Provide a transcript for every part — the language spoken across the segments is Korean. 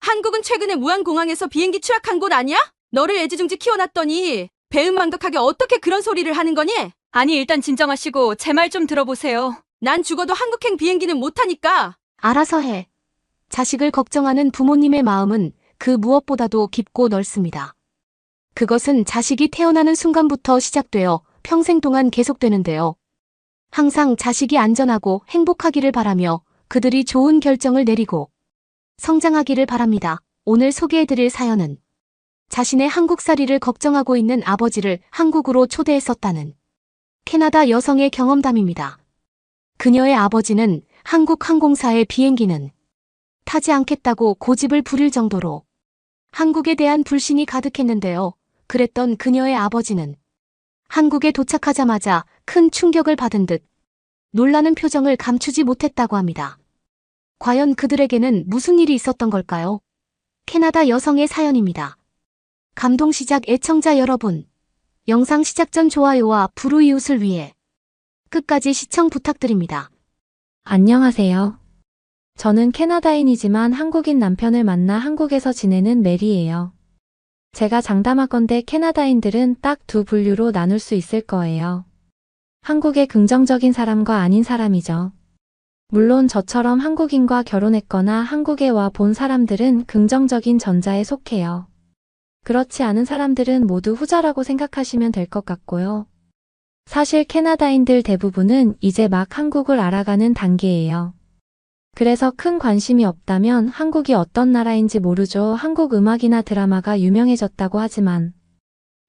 한국은 최근에 무안공항에서 비행기 추락한 곳 아니야? 너를 애지중지 키워놨더니 배은망덕하게 어떻게 그런 소리를 하는 거니? 아니, 일단 진정하시고 제 말 좀 들어보세요. 난 죽어도 한국행 비행기는 못 타니까. 알아서 해. 자식을 걱정하는 부모님의 마음은 그 무엇보다도 깊고 넓습니다. 그것은 자식이 태어나는 순간부터 시작되어 평생 동안 계속되는데요. 항상 자식이 안전하고 행복하기를 바라며 그들이 좋은 결정을 내리고 성장하기를 바랍니다. 오늘 소개해드릴 사연은 자신의 한국살이를 걱정하고 있는 아버지를 한국으로 초대했었다는 캐나다 여성의 경험담입니다. 그녀의 아버지는 한국 항공사의 비행기는 타지 않겠다고 고집을 부릴 정도로 한국에 대한 불신이 가득했는데요. 그랬던 그녀의 아버지는 한국에 도착하자마자 큰 충격을 받은 듯 놀라는 표정을 감추지 못했다고 합니다. 과연 그들에게는 무슨 일이 있었던 걸까요? 캐나다 여성의 사연입니다. 감동 시작 애청자 여러분, 영상 시작 전 좋아요와 불우이웃을 위해 끝까지 시청 부탁드립니다. 안녕하세요. 저는 캐나다인이지만 한국인 남편을 만나 한국에서 지내는 메리예요. 제가 장담하건대 캐나다인들은 딱 두 분류로 나눌 수 있을 거예요. 한국의 긍정적인 사람과 아닌 사람이죠. 물론 저처럼 한국인과 결혼했거나 한국에 와 본 사람들은 긍정적인 전자에 속해요. 그렇지 않은 사람들은 모두 후자라고 생각하시면 될 것 같고요. 사실 캐나다인들 대부분은 이제 막 한국을 알아가는 단계예요. 그래서 큰 관심이 없다면 한국이 어떤 나라인지 모르죠. 한국 음악이나 드라마가 유명해졌다고 하지만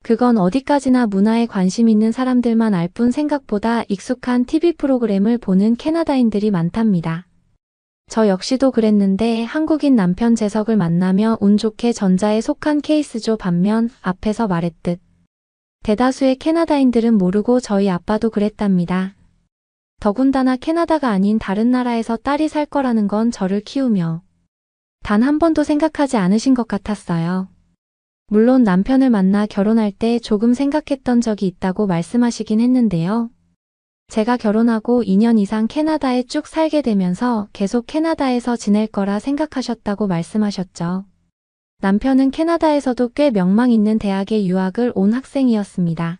그건 어디까지나 문화에 관심 있는 사람들만 알 뿐 생각보다 익숙한 TV 프로그램을 보는 캐나다인들이 많답니다. 저 역시도 그랬는데 한국인 남편 재석을 만나며 운 좋게 전자에 속한 케이스죠. 반면 앞에서 말했듯 대다수의 캐나다인들은 모르고 저희 아빠도 그랬답니다. 더군다나 캐나다가 아닌 다른 나라에서 딸이 살 거라는 건 저를 키우며 단 한 번도 생각하지 않으신 것 같았어요. 물론 남편을 만나 결혼할 때 조금 생각했던 적이 있다고 말씀하시긴 했는데요. 제가 결혼하고 2년 이상 캐나다에 쭉 살게 되면서 계속 캐나다에서 지낼 거라 생각하셨다고 말씀하셨죠. 남편은 캐나다에서도 꽤 명망 있는 대학에 유학을 온 학생이었습니다.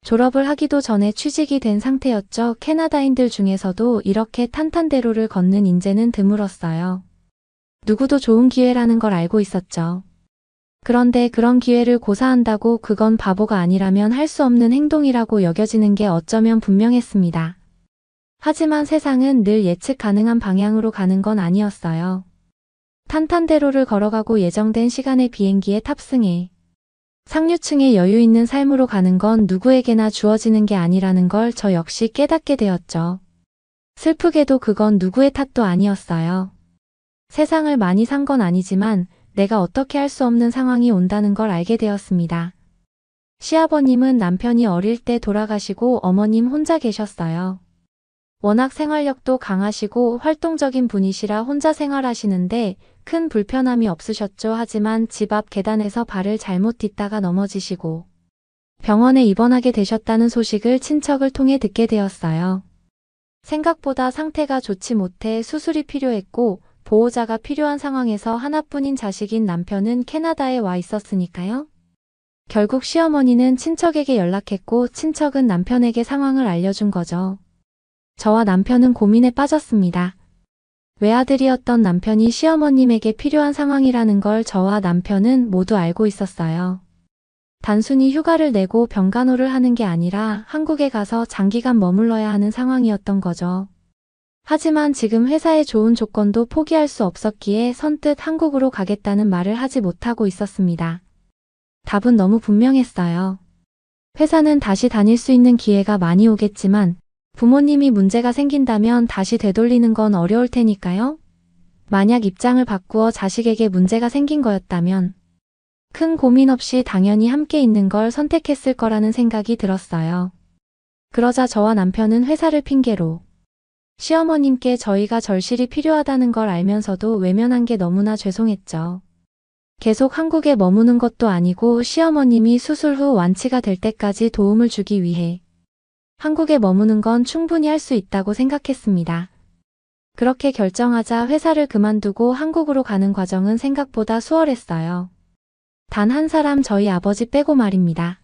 졸업을 하기도 전에 취직이 된 상태였죠. 캐나다인들 중에서도 이렇게 탄탄대로를 걷는 인재는 드물었어요. 누구도 좋은 기회라는 걸 알고 있었죠. 그런데 그런 기회를 고사한다고 그건 바보가 아니라면 할 수 없는 행동이라고 여겨지는 게 어쩌면 분명했습니다. 하지만 세상은 늘 예측 가능한 방향으로 가는 건 아니었어요. 탄탄대로를 걸어가고 예정된 시간에 비행기에 탑승해 상류층의 여유 있는 삶으로 가는 건 누구에게나 주어지는 게 아니라는 걸 저 역시 깨닫게 되었죠. 슬프게도 그건 누구의 탓도 아니었어요. 세상을 많이 산 건 아니지만 내가 어떻게 할 수 없는 상황이 온다는 걸 알게 되었습니다. 시아버님은 남편이 어릴 때 돌아가시고 어머님 혼자 계셨어요. 워낙 생활력도 강하시고 활동적인 분이시라 혼자 생활하시는데 큰 불편함이 없으셨죠. 하지만 집 앞 계단에서 발을 잘못 딛다가 넘어지시고 병원에 입원하게 되셨다는 소식을 친척을 통해 듣게 되었어요. 생각보다 상태가 좋지 못해 수술이 필요했고 보호자가 필요한 상황에서 하나뿐인 자식인 남편은 캐나다에 와 있었으니까요. 결국 시어머니는 친척에게 연락했고 친척은 남편에게 상황을 알려준 거죠. 저와 남편은 고민에 빠졌습니다. 외아들이었던 남편이 시어머님에게 필요한 상황이라는 걸 저와 남편은 모두 알고 있었어요. 단순히 휴가를 내고 병간호를 하는 게 아니라 한국에 가서 장기간 머물러야 하는 상황이었던 거죠. 하지만 지금 회사의 좋은 조건도 포기할 수 없었기에 선뜻 한국으로 가겠다는 말을 하지 못하고 있었습니다. 답은 너무 분명했어요. 회사는 다시 다닐 수 있는 기회가 많이 오겠지만 부모님이 문제가 생긴다면 다시 되돌리는 건 어려울 테니까요. 만약 입장을 바꾸어 자식에게 문제가 생긴 거였다면 큰 고민 없이 당연히 함께 있는 걸 선택했을 거라는 생각이 들었어요. 그러자 저와 남편은 회사를 핑계로 시어머님께 저희가 절실히 필요하다는 걸 알면서도 외면한 게 너무나 죄송했죠. 계속 한국에 머무는 것도 아니고 시어머님이 수술 후 완치가 될 때까지 도움을 주기 위해 한국에 머무는 건 충분히 할 수 있다고 생각했습니다. 그렇게 결정하자 회사를 그만두고 한국으로 가는 과정은 생각보다 수월했어요. 단 한 사람 저희 아버지 빼고 말입니다.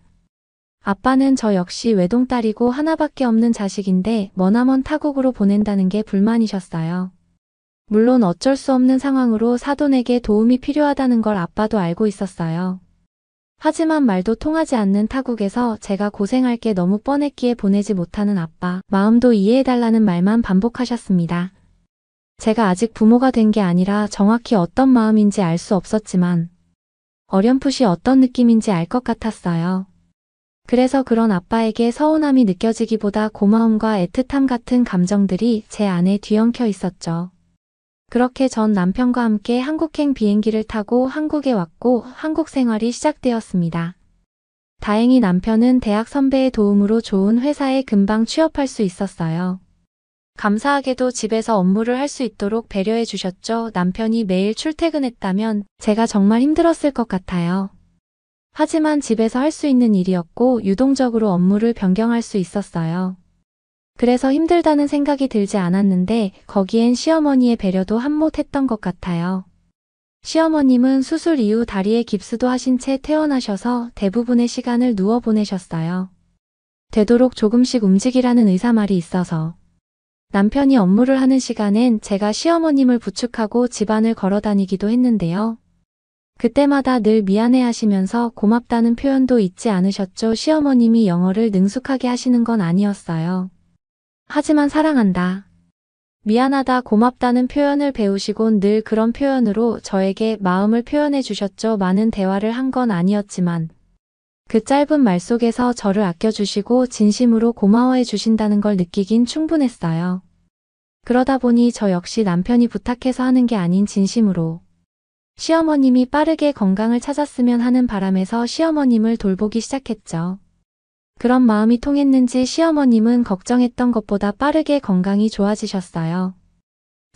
아빠는 저 역시 외동딸이고 하나밖에 없는 자식인데 머나먼 타국으로 보낸다는 게 불만이셨어요. 물론 어쩔 수 없는 상황으로 사돈에게 도움이 필요하다는 걸 아빠도 알고 있었어요. 하지만 말도 통하지 않는 타국에서 제가 고생할 게 너무 뻔했기에 보내지 못하는 아빠, 마음도 이해해달라는 말만 반복하셨습니다. 제가 아직 부모가 된 게 아니라 정확히 어떤 마음인지 알 수 없었지만 어렴풋이 어떤 느낌인지 알 것 같았어요. 그래서 그런 아빠에게 서운함이 느껴지기보다 고마움과 애틋함 같은 감정들이 제 안에 뒤엉켜 있었죠. 그렇게 전 남편과 함께 한국행 비행기를 타고 한국에 왔고 한국 생활이 시작되었습니다. 다행히 남편은 대학 선배의 도움으로 좋은 회사에 금방 취업할 수 있었어요. 감사하게도 집에서 업무를 할 수 있도록 배려해 주셨죠. 남편이 매일 출퇴근했다면 제가 정말 힘들었을 것 같아요. 하지만 집에서 할 수 있는 일이었고 유동적으로 업무를 변경할 수 있었어요. 그래서 힘들다는 생각이 들지 않았는데 거기엔 시어머니의 배려도 한몫했던 것 같아요. 시어머님은 수술 이후 다리에 깁스도 하신 채 퇴원하셔서 대부분의 시간을 누워 보내셨어요. 되도록 조금씩 움직이라는 의사말이 있어서. 남편이 업무를 하는 시간엔 제가 시어머님을 부축하고 집안을 걸어 다니기도 했는데요. 그때마다 늘 미안해 하시면서 고맙다는 표현도 잊지 않으셨죠. 시어머님이 영어를 능숙하게 하시는 건 아니었어요. 하지만 사랑한다, 미안하다, 고맙다는 표현을 배우시곤 늘 그런 표현으로 저에게 마음을 표현해 주셨죠. 많은 대화를 한 건 아니었지만 그 짧은 말 속에서 저를 아껴주시고 진심으로 고마워해 주신다는 걸 느끼긴 충분했어요. 그러다 보니 저 역시 남편이 부탁해서 하는 게 아닌 진심으로 시어머님이 빠르게 건강을 찾았으면 하는 바람에서 시어머님을 돌보기 시작했죠. 그런 마음이 통했는지 시어머님은 걱정했던 것보다 빠르게 건강이 좋아지셨어요.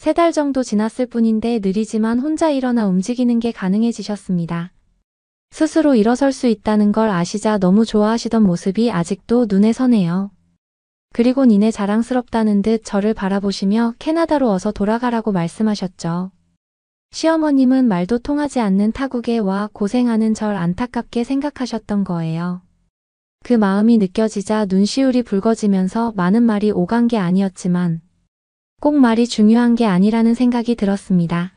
3달 정도 지났을 뿐인데 느리지만 혼자 일어나 움직이는 게 가능해지셨습니다. 스스로 일어설 수 있다는 걸 아시자 너무 좋아하시던 모습이 아직도 눈에 서네요. 그리고 니네 자랑스럽다는 듯 저를 바라보시며 캐나다로 어서 돌아가라고 말씀하셨죠. 시어머님은 말도 통하지 않는 타국에 와 고생하는 절 안타깝게 생각하셨던 거예요. 그 마음이 느껴지자 눈시울이 붉어지면서 많은 말이 오간 게 아니었지만 꼭 말이 중요한 게 아니라는 생각이 들었습니다.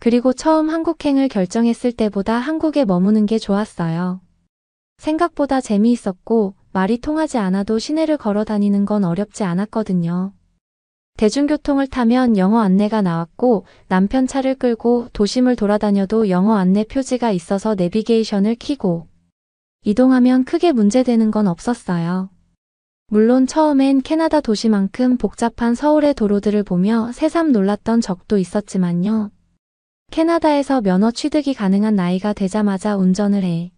그리고 처음 한국행을 결정했을 때보다 한국에 머무는 게 좋았어요. 생각보다 재미있었고 말이 통하지 않아도 시내를 걸어 다니는 건 어렵지 않았거든요. 대중교통을 타면 영어 안내가 나왔고 남편 차를 끌고 도심을 돌아다녀도 영어 안내 표지가 있어서 내비게이션을 켜고 이동하면 크게 문제되는 건 없었어요. 물론 처음엔 캐나다 도시만큼 복잡한 서울의 도로들을 보며 새삼 놀랐던 적도 있었지만요. 캐나다에서 면허 취득이 가능한 나이가 되자마자 운전을 해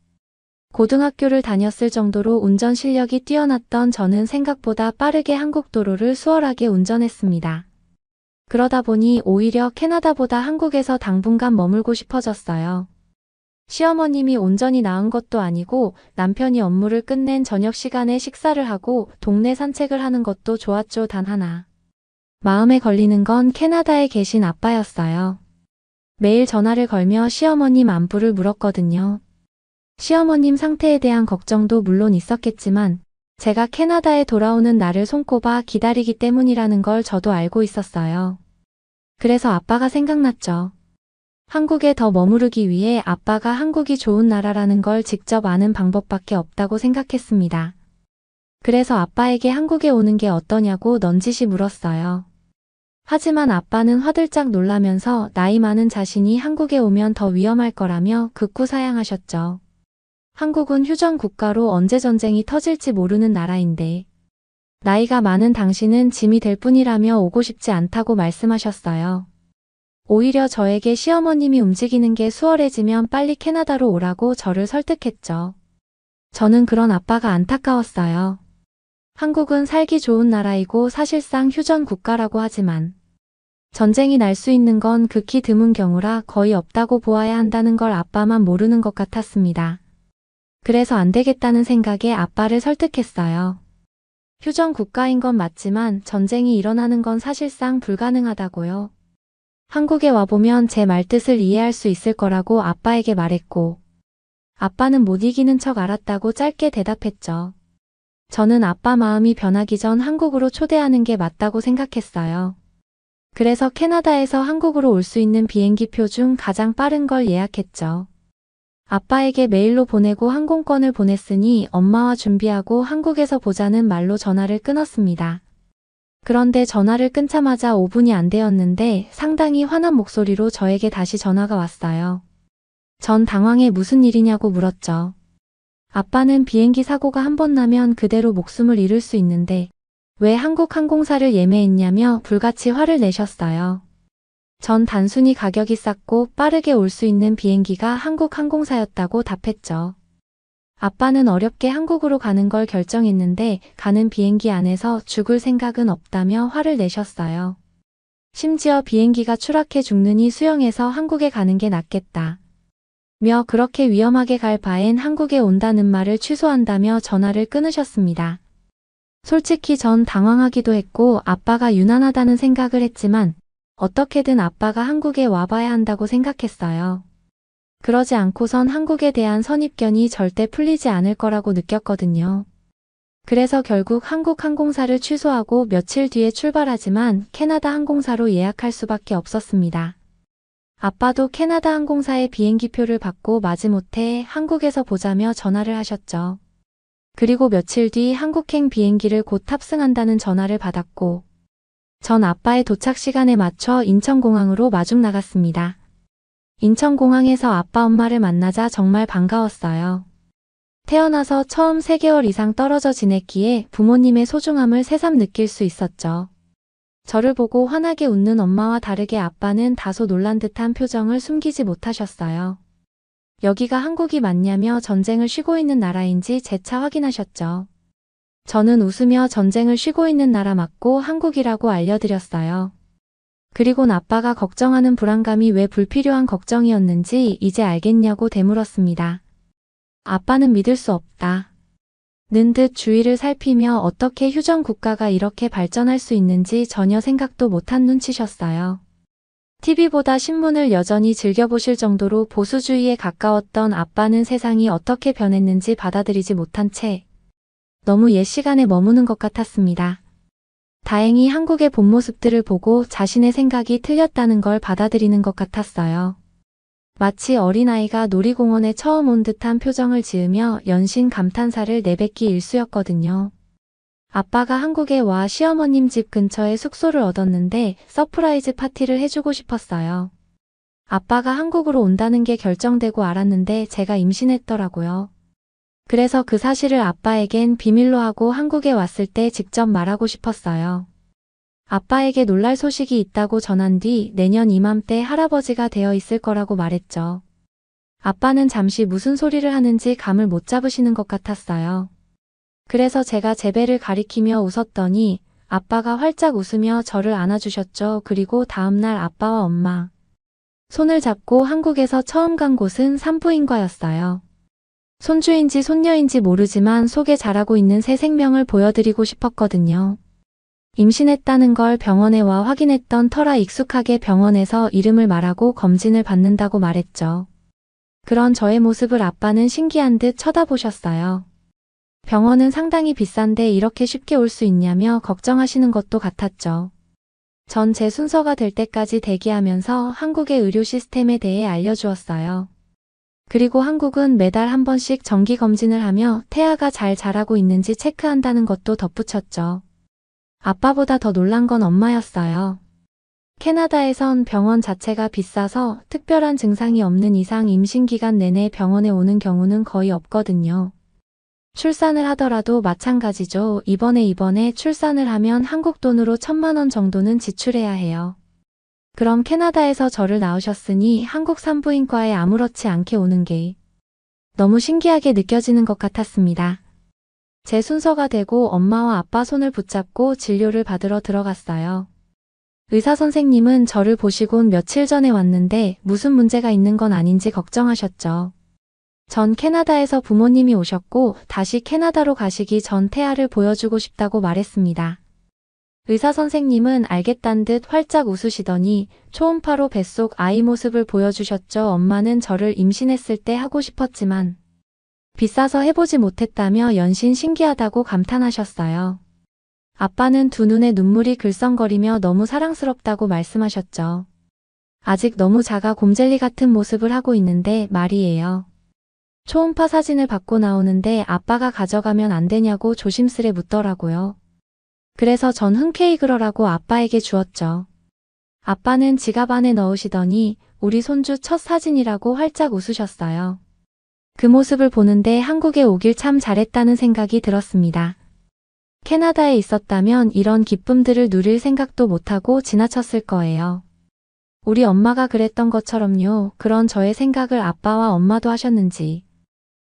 고등학교를 다녔을 정도로 운전 실력이 뛰어났던 저는 생각보다 빠르게 한국 도로를 수월하게 운전했습니다. 그러다 보니 오히려 캐나다보다 한국에서 당분간 머물고 싶어졌어요. 시어머님이 온전히 나은 것도 아니고 남편이 업무를 끝낸 저녁 시간에 식사를 하고 동네 산책을 하는 것도 좋았죠. 단 하나, 마음에 걸리는 건 캐나다에 계신 아빠였어요. 매일 전화를 걸며 시어머님 안부를 물었거든요. 시어머님 상태에 대한 걱정도 물론 있었겠지만 제가 캐나다에 돌아오는 날을 손꼽아 기다리기 때문이라는 걸 저도 알고 있었어요. 그래서 아빠가 생각났죠. 한국에 더 머무르기 위해 아빠가 한국이 좋은 나라라는 걸 직접 아는 방법밖에 없다고 생각했습니다. 그래서 아빠에게 한국에 오는 게 어떠냐고 넌지시 물었어요. 하지만 아빠는 화들짝 놀라면서 나이 많은 자신이 한국에 오면 더 위험할 거라며 극구 사양하셨죠. 한국은 휴전 국가로 언제 전쟁이 터질지 모르는 나라인데 나이가 많은 당신은 짐이 될 뿐이라며 오고 싶지 않다고 말씀하셨어요. 오히려 저에게 시어머님이 움직이는 게 수월해지면 빨리 캐나다로 오라고 저를 설득했죠. 저는 그런 아빠가 안타까웠어요. 한국은 살기 좋은 나라이고 사실상 휴전 국가라고 하지만 전쟁이 날 수 있는 건 극히 드문 경우라 거의 없다고 보아야 한다는 걸 아빠만 모르는 것 같았습니다. 그래서 안 되겠다는 생각에 아빠를 설득했어요. 휴전 국가인 건 맞지만 전쟁이 일어나는 건 사실상 불가능하다고요. 한국에 와보면 제 말뜻을 이해할 수 있을 거라고 아빠에게 말했고, 아빠는 못 이기는 척 알았다고 짧게 대답했죠. 저는 아빠 마음이 변하기 전 한국으로 초대하는 게 맞다고 생각했어요. 그래서 캐나다에서 한국으로 올 수 있는 비행기표 중 가장 빠른 걸 예약했죠. 아빠에게 메일로 보내고 항공권을 보냈으니 엄마와 준비하고 한국에서 보자는 말로 전화를 끊었습니다. 그런데 전화를 끊자마자 5분이 안 되었는데 상당히 화난 목소리로 저에게 다시 전화가 왔어요. 전 당황해 무슨 일이냐고 물었죠. 아빠는 비행기 사고가 한 번 나면 그대로 목숨을 잃을 수 있는데 왜 한국 항공사를 예매했냐며 불같이 화를 내셨어요. 전 단순히 가격이 쌌고 빠르게 올 수 있는 비행기가 한국 항공사였다고 답했죠. 아빠는 어렵게 한국으로 가는 걸 결정했는데 가는 비행기 안에서 죽을 생각은 없다며 화를 내셨어요. 심지어 비행기가 추락해 죽느니 수영해서 한국에 가는 게 낫겠다. 며 그렇게 위험하게 갈 바엔 한국에 온다는 말을 취소한다며 전화를 끊으셨습니다. 솔직히 전 당황하기도 했고 아빠가 유난하다는 생각을 했지만 어떻게든 아빠가 한국에 와봐야 한다고 생각했어요. 그러지 않고선 한국에 대한 선입견이 절대 풀리지 않을 거라고 느꼈거든요. 그래서 결국 한국 항공사를 취소하고 며칠 뒤에 출발하지만 캐나다 항공사로 예약할 수밖에 없었습니다. 아빠도 캐나다 항공사의 비행기표를 받고 마지못해 한국에서 보자며 전화를 하셨죠. 그리고 며칠 뒤 한국행 비행기를 곧 탑승한다는 전화를 받았고 전 아빠의 도착 시간에 맞춰 인천공항으로 마중 나갔습니다. 인천공항에서 아빠 엄마를 만나자 정말 반가웠어요. 태어나서 처음 3개월 이상 떨어져 지냈기에 부모님의 소중함을 새삼 느낄 수 있었죠. 저를 보고 환하게 웃는 엄마와 다르게 아빠는 다소 놀란 듯한 표정을 숨기지 못하셨어요. 여기가 한국이 맞냐며 전쟁을 쉬고 있는 나라인지 재차 확인하셨죠. 저는 웃으며 전쟁을 쉬고 있는 나라 맞고 한국이라고 알려드렸어요. 그리곤 아빠가 걱정하는 불안감이 왜 불필요한 걱정이었는지 이제 알겠냐고 되물었습니다. 아빠는 믿을 수 없다. 는 듯 주위를 살피며 어떻게 휴전 국가가 이렇게 발전할 수 있는지 전혀 생각도 못한 눈치셨어요. TV보다 신문을 여전히 즐겨보실 정도로 보수주의에 가까웠던 아빠는 세상이 어떻게 변했는지 받아들이지 못한 채 너무 옛 시간에 머무는 것 같았습니다. 다행히 한국의 본 모습들을 보고 자신의 생각이 틀렸다는 걸 받아들이는 것 같았어요. 마치 어린아이가 놀이공원에 처음 온 듯한 표정을 지으며 연신 감탄사를 내뱉기 일쑤였거든요. 아빠가 한국에 와 시어머님 집 근처에 숙소를 얻었는데 서프라이즈 파티를 해주고 싶었어요. 아빠가 한국으로 온다는 게 결정되고 알았는데 제가 임신했더라고요. 그래서 그 사실을 아빠에겐 비밀로 하고 한국에 왔을 때 직접 말하고 싶었어요. 아빠에게 놀랄 소식이 있다고 전한 뒤 내년 이맘때 할아버지가 되어 있을 거라고 말했죠. 아빠는 잠시 무슨 소리를 하는지 감을 못 잡으시는 것 같았어요. 그래서 제가 제 배를 가리키며 웃었더니 아빠가 활짝 웃으며 저를 안아주셨죠. 그리고 다음날 아빠와 엄마 손을 잡고 한국에서 처음 간 곳은 산부인과였어요. 손주인지 손녀인지 모르지만 속에 자라고 있는 새 생명을 보여드리고 싶었거든요. 임신했다는 걸 병원에 와 확인했던 터라 익숙하게 병원에서 이름을 말하고 검진을 받는다고 말했죠. 그런 저의 모습을 아빠는 신기한 듯 쳐다보셨어요. 병원은 상당히 비싼데 이렇게 쉽게 올 수 있냐며 걱정하시는 것도 같았죠. 전 제 순서가 될 때까지 대기하면서 한국의 의료 시스템에 대해 알려주었어요. 그리고 한국은 매달 한 번씩 정기 검진을 하며 태아가 잘 자라고 있는지 체크한다는 것도 덧붙였죠. 아빠보다 더 놀란 건 엄마였어요. 캐나다에선 병원 자체가 비싸서 특별한 증상이 없는 이상 임신 기간 내내 병원에 오는 경우는 거의 없거든요. 출산을 하더라도 마찬가지죠. 이번에 출산을 하면 한국 돈으로 1,000만 원 정도는 지출해야 해요. 그럼 캐나다에서 저를 낳으셨으니 한국 산부인과에 아무렇지 않게 오는 게 너무 신기하게 느껴지는 것 같았습니다. 제 순서가 되고 엄마와 아빠 손을 붙잡고 진료를 받으러 들어갔어요. 의사 선생님은 저를 보시곤 며칠 전에 왔는데 무슨 문제가 있는 건 아닌지 걱정하셨죠. 전 캐나다에서 부모님이 오셨고 다시 캐나다로 가시기 전 태아를 보여주고 싶다고 말했습니다. 의사 선생님은 알겠단 듯 활짝 웃으시더니 초음파로 뱃속 아이 모습을 보여주셨죠. 엄마는 저를 임신했을 때 하고 싶었지만 비싸서 해보지 못했다며 연신 신기하다고 감탄하셨어요. 아빠는 두 눈에 눈물이 글썽거리며 너무 사랑스럽다고 말씀하셨죠. 아직 너무 작아 곰젤리 같은 모습을 하고 있는데 말이에요. 초음파 사진을 받고 나오는데 아빠가 가져가면 안 되냐고 조심스레 묻더라고요. 그래서 전 흔쾌히 그러라고 아빠에게 주었죠. 아빠는 지갑 안에 넣으시더니 우리 손주 첫 사진이라고 활짝 웃으셨어요. 그 모습을 보는데 한국에 오길 참 잘했다는 생각이 들었습니다. 캐나다에 있었다면 이런 기쁨들을 누릴 생각도 못하고 지나쳤을 거예요. 우리 엄마가 그랬던 것처럼요. 그런 저의 생각을 아빠와 엄마도 하셨는지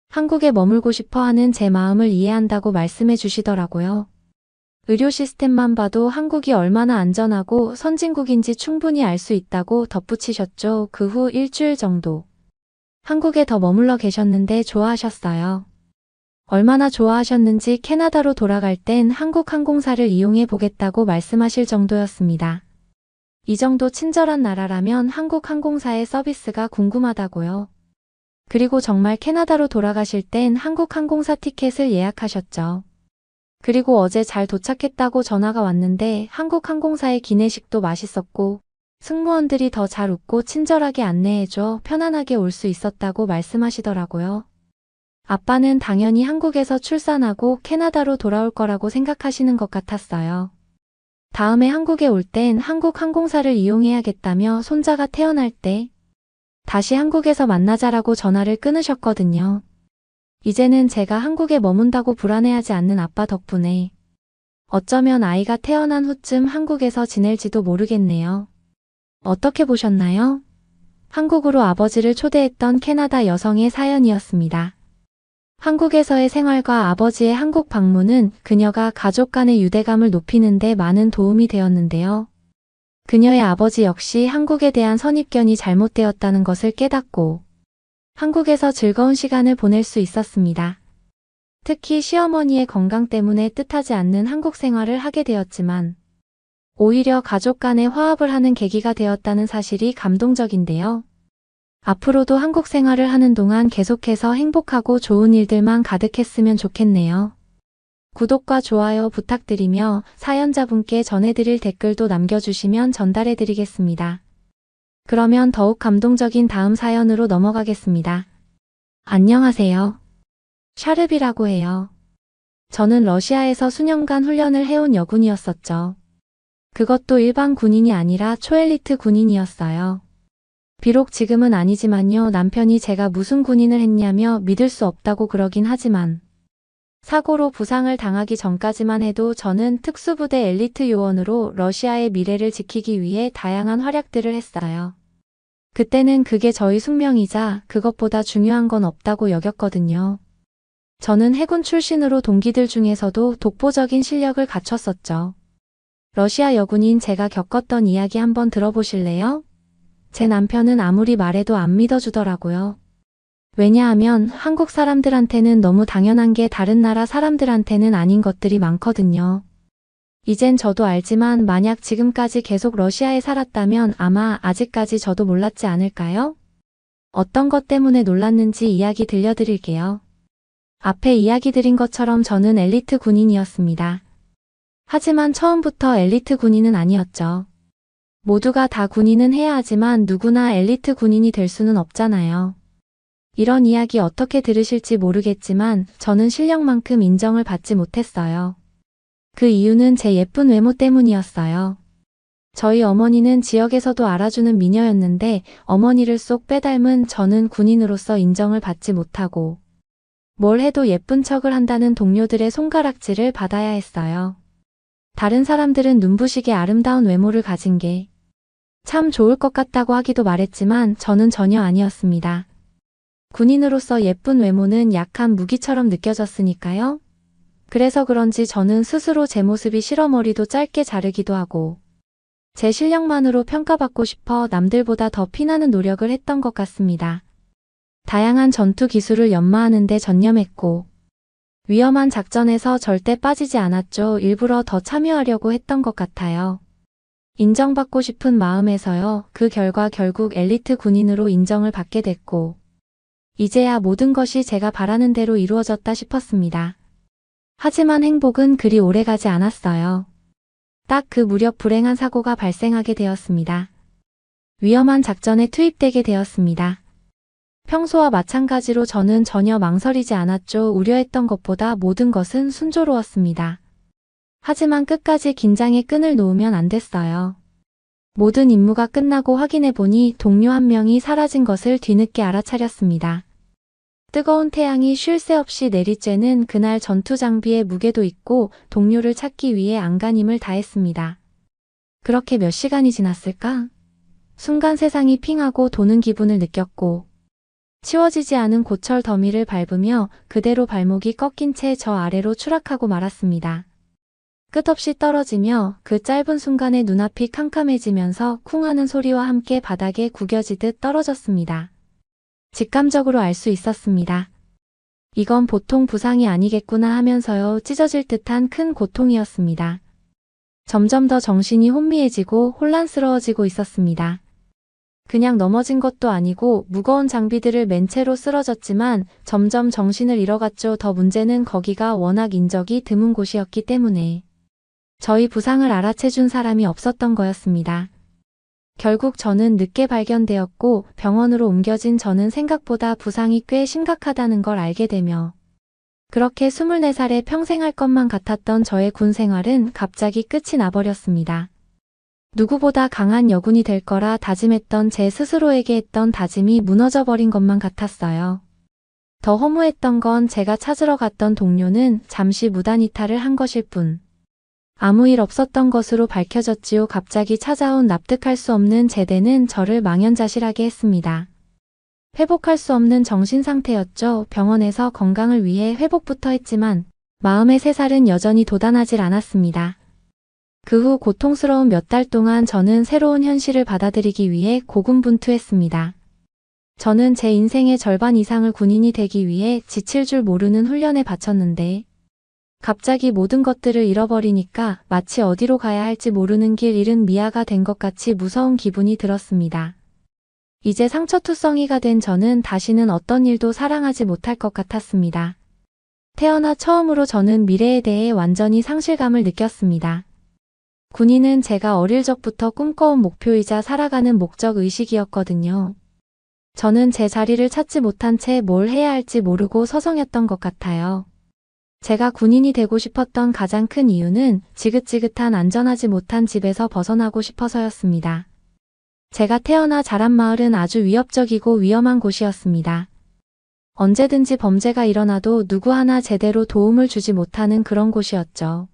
한국에 머물고 싶어 하는 제 마음을 이해한다고 말씀해 주시더라고요. 의료 시스템만 봐도 한국이 얼마나 안전하고 선진국인지 충분히 알 수 있다고 덧붙이셨죠. 그 후 일주일 정도 한국에 더 머물러 계셨는데 좋아하셨어요. 얼마나 좋아하셨는지 캐나다로 돌아갈 땐 한국 항공사를 이용해 보겠다고 말씀하실 정도였습니다. 이 정도 친절한 나라라면 한국 항공사의 서비스가 궁금하다고요. 그리고 정말 캐나다로 돌아가실 땐 한국 항공사 티켓을 예약하셨죠. 그리고 어제 잘 도착했다고 전화가 왔는데 한국 항공사의 기내식도 맛있었고 승무원들이 더 잘 웃고 친절하게 안내해줘 편안하게 올 수 있었다고 말씀하시더라고요. 아빠는 당연히 한국에서 출산하고 캐나다로 돌아올 거라고 생각하시는 것 같았어요. 다음에 한국에 올 땐 한국 항공사를 이용해야겠다며 손자가 태어날 때 다시 한국에서 만나자라고 전화를 끊으셨거든요. 이제는 제가 한국에 머문다고 불안해하지 않는 아빠 덕분에 어쩌면 아이가 태어난 후쯤 한국에서 지낼지도 모르겠네요. 어떻게 보셨나요? 한국으로 아버지를 초대했던 캐나다 여성의 사연이었습니다. 한국에서의 생활과 아버지의 한국 방문은 그녀가 가족 간의 유대감을 높이는 데 많은 도움이 되었는데요. 그녀의 아버지 역시 한국에 대한 선입견이 잘못되었다는 것을 깨닫고 한국에서 즐거운 시간을 보낼 수 있었습니다. 특히 시어머니의 건강 때문에 뜻하지 않는 한국 생활을 하게 되었지만 오히려 가족 간의 화합을 하는 계기가 되었다는 사실이 감동적인데요. 앞으로도 한국 생활을 하는 동안 계속해서 행복하고 좋은 일들만 가득했으면 좋겠네요. 구독과 좋아요 부탁드리며 사연자분께 전해드릴 댓글도 남겨주시면 전달해드리겠습니다. 그러면 더욱 감동적인 다음 사연으로 넘어가겠습니다. 안녕하세요. 샤르비라고 해요. 저는 러시아에서 수년간 훈련을 해온 여군이었었죠. 그것도 일반 군인이 아니라 초엘리트 군인이었어요. 비록 지금은 아니지만요. 남편이 제가 무슨 군인을 했냐며 믿을 수 없다고 그러긴 하지만 사고로 부상을 당하기 전까지만 해도 저는 특수부대 엘리트 요원으로 러시아의 미래를 지키기 위해 다양한 활약들을 했어요. 그때는 그게 저희 숙명이자 그것보다 중요한 건 없다고 여겼거든요. 저는 해군 출신으로 동기들 중에서도 독보적인 실력을 갖췄었죠. 러시아 여군인 제가 겪었던 이야기 한번 들어보실래요? 제 남편은 아무리 말해도 안 믿어주더라고요. 왜냐하면 한국 사람들한테는 너무 당연한 게 다른 나라 사람들한테는 아닌 것들이 많거든요. 이젠 저도 알지만 만약 지금까지 계속 러시아에 살았다면 아마 아직까지 저도 몰랐지 않을까요? 어떤 것 때문에 놀랐는지 이야기 들려드릴게요. 앞에 이야기 드린 것처럼 저는 엘리트 군인이었습니다. 하지만 처음부터 엘리트 군인은 아니었죠. 모두가 다 군인은 해야 하지만 누구나 엘리트 군인이 될 수는 없잖아요. 이런 이야기 어떻게 들으실지 모르겠지만 저는 실력만큼 인정을 받지 못했어요. 그 이유는 제 예쁜 외모 때문이었어요. 저희 어머니는 지역에서도 알아주는 미녀였는데 어머니를 쏙 빼닮은 저는 군인으로서 인정을 받지 못하고 뭘 해도 예쁜 척을 한다는 동료들의 손가락질을 받아야 했어요. 다른 사람들은 눈부시게 아름다운 외모를 가진 게 참 좋을 것 같다고 하기도 말했지만 저는 전혀 아니었습니다. 군인으로서 예쁜 외모는 약한 무기처럼 느껴졌으니까요. 그래서 그런지 저는 스스로 제 모습이 싫어 머리도 짧게 자르기도 하고 제 실력만으로 평가받고 싶어 남들보다 더 피나는 노력을 했던 것 같습니다. 다양한 전투 기술을 연마하는 데 전념했고, 위험한 작전에서 절대 빠지지 않았죠. 일부러 더 참여하려고 했던 것 같아요. 인정받고 싶은 마음에서요. 그 결과 결국 엘리트 군인으로 인정을 받게 됐고, 이제야 모든 것이 제가 바라는 대로 이루어졌다 싶었습니다. 하지만 행복은 그리 오래가지 않았어요. 딱 그 무렵 불행한 사고가 발생하게 되었습니다. 위험한 작전에 투입되게 되었습니다. 평소와 마찬가지로 저는 전혀 망설이지 않았죠. 우려했던 것보다 모든 것은 순조로웠습니다. 하지만 끝까지 긴장의 끈을 놓으면 안 됐어요. 모든 임무가 끝나고 확인해보니 동료 한 명이 사라진 것을 뒤늦게 알아차렸습니다. 뜨거운 태양이 쉴 새 없이 내리쬐는 그날 전투 장비의 무게도 있고 동료를 찾기 위해 안간힘을 다했습니다. 그렇게 몇 시간이 지났을까? 순간 세상이 핑하고 도는 기분을 느꼈고, 치워지지 않은 고철 더미를 밟으며 그대로 발목이 꺾인 채 저 아래로 추락하고 말았습니다. 끝없이 떨어지며 그 짧은 순간에 눈앞이 캄캄해지면서 쿵 하는 소리와 함께 바닥에 구겨지듯 떨어졌습니다. 직감적으로 알 수 있었습니다. 이건 보통 부상이 아니겠구나 하면서요. 찢어질 듯한 큰 고통이었습니다. 점점 더 정신이 혼미해지고 혼란스러워지고 있었습니다. 그냥 넘어진 것도 아니고 무거운 장비들을 맨 채로 쓰러졌지만 점점 정신을 잃어갔죠. 더 문제는 거기가 워낙 인적이 드문 곳이었기 때문에 저희 부상을 알아채준 사람이 없었던 거였습니다. 결국 저는 늦게 발견되었고 병원으로 옮겨진 저는 생각보다 부상이 꽤 심각하다는 걸 알게 되며 그렇게 24살에 평생 할 것만 같았던 저의 군 생활은 갑자기 끝이 나버렸습니다. 누구보다 강한 여군이 될 거라 다짐했던 제 스스로에게 했던 다짐이 무너져버린 것만 같았어요. 더 허무했던 건 제가 찾으러 갔던 동료는 잠시 무단 이탈을 한 것일 뿐. 아무 일 없었던 것으로 밝혀졌지요. 갑자기 찾아온 납득할 수 없는 제대는 저를 망연자실하게 했습니다. 회복할 수 없는 정신 상태였죠. 병원에서 건강을 위해 회복부터 했지만 마음의 새살은 여전히 돋아나질 않았습니다. 그 후 고통스러운 몇 달 동안 저는 새로운 현실을 받아들이기 위해 고군분투했습니다. 저는 제 인생의 절반 이상을 군인이 되기 위해 지칠 줄 모르는 훈련에 바쳤는데 갑자기 모든 것들을 잃어버리니까 마치 어디로 가야 할지 모르는 길 잃은 미아가 된 것 같이 무서운 기분이 들었습니다. 이제 상처투성이가 된 저는 다시는 어떤 일도 사랑하지 못할 것 같았습니다. 태어나 처음으로 저는 미래에 대해 완전히 상실감을 느꼈습니다. 군인은 제가 어릴 적부터 꿈꿔온 목표이자 살아가는 목적의식이었거든요. 저는 제 자리를 찾지 못한 채 뭘 해야 할지 모르고 서성였던 것 같아요. 제가 군인이 되고 싶었던 가장 큰 이유는 지긋지긋한 안전하지 못한 집에서 벗어나고 싶어서였습니다. 제가 태어나 자란 마을은 아주 위협적이고 위험한 곳이었습니다. 언제든지 범죄가 일어나도 누구 하나 제대로 도움을 주지 못하는 그런 곳이었죠.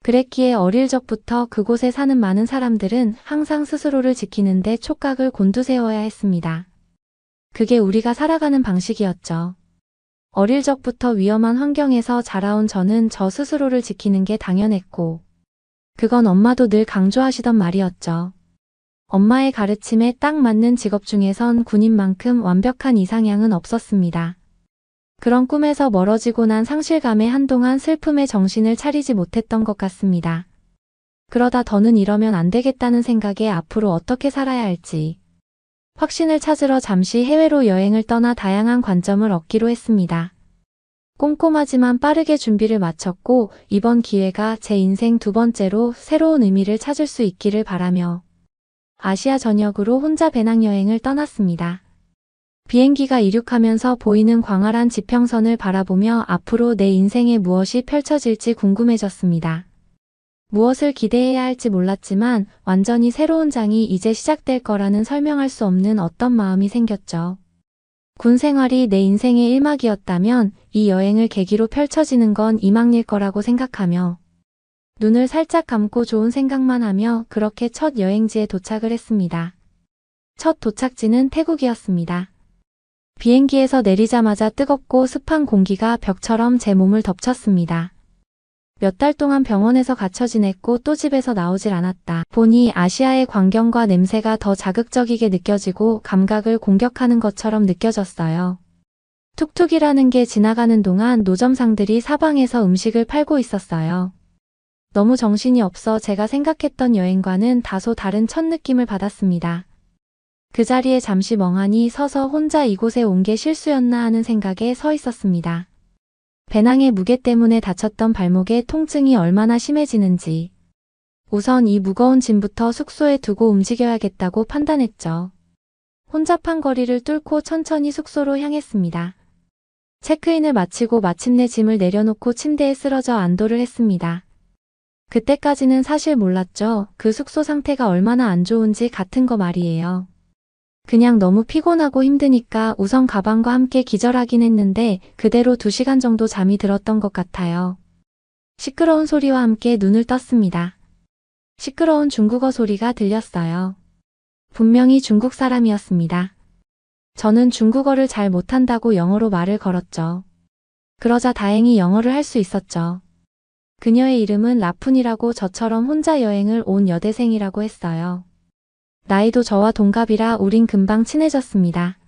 그랬기에 어릴 적부터 그곳에 사는 많은 사람들은 항상 스스로를 지키는데 촉각을 곤두세워야 했습니다. 그게 우리가 살아가는 방식이었죠. 어릴 적부터 위험한 환경에서 자라온 저는 저 스스로를 지키는 게 당연했고, 그건 엄마도 늘 강조하시던 말이었죠. 엄마의 가르침에 딱 맞는 직업 중에선 군인만큼 완벽한 이상향은 없었습니다. 그런 꿈에서 멀어지고 난 상실감에 한동안 슬픔에 정신을 차리지 못했던 것 같습니다. 그러다 더는 이러면 안 되겠다는 생각에 앞으로 어떻게 살아야 할지 확신을 찾으러 잠시 해외로 여행을 떠나 다양한 관점을 얻기로 했습니다. 꼼꼼하지만 빠르게 준비를 마쳤고 이번 기회가 제 인생 두 번째로 새로운 의미를 찾을 수 있기를 바라며 아시아 전역으로 혼자 배낭여행을 떠났습니다. 비행기가 이륙하면서 보이는 광활한 지평선을 바라보며 앞으로 내 인생에 무엇이 펼쳐질지 궁금해졌습니다. 무엇을 기대해야 할지 몰랐지만 완전히 새로운 장이 이제 시작될 거라는 설명할 수 없는 어떤 마음이 생겼죠. 군 생활이 내 인생의 1막이었다면 이 여행을 계기로 펼쳐지는 건 2막일 거라고 생각하며 눈을 살짝 감고 좋은 생각만 하며 그렇게 첫 여행지에 도착을 했습니다. 첫 도착지는 태국이었습니다. 비행기에서 내리자마자 뜨겁고 습한 공기가 벽처럼 제 몸을 덮쳤습니다. 몇 달 동안 병원에서 갇혀 지냈고 또 집에서 나오질 않았다. 보니 아시아의 광경과 냄새가 더 자극적이게 느껴지고 감각을 공격하는 것처럼 느껴졌어요. 툭툭이라는 게 지나가는 동안 노점상들이 사방에서 음식을 팔고 있었어요. 너무 정신이 없어 제가 생각했던 여행과는 다소 다른 첫 느낌을 받았습니다. 그 자리에 잠시 멍하니 서서 혼자 이곳에 온 게 실수였나 하는 생각에 서 있었습니다. 배낭의 무게 때문에 다쳤던 발목의 통증이 얼마나 심해지는지. 우선 이 무거운 짐부터 숙소에 두고 움직여야겠다고 판단했죠. 혼잡한 거리를 뚫고 천천히 숙소로 향했습니다. 체크인을 마치고 마침내 짐을 내려놓고 침대에 쓰러져 안도를 했습니다. 그때까지는 사실 몰랐죠. 그 숙소 상태가 얼마나 안 좋은지 같은 거 말이에요. 그냥 너무 피곤하고 힘드니까 우선 가방과 함께 기절하긴 했는데 그대로 2시간 정도 잠이 들었던 것 같아요. 시끄러운 소리와 함께 눈을 떴습니다. 시끄러운 중국어 소리가 들렸어요. 분명히 중국 사람이었습니다. 저는 중국어를 잘 못한다고 영어로 말을 걸었죠. 그러자 다행히 영어를 할 수 있었죠. 그녀의 이름은 라푼이라고 저처럼 혼자 여행을 온 여대생이라고 했어요. 나이도 저와 동갑이라 우린 금방 친해졌습니다.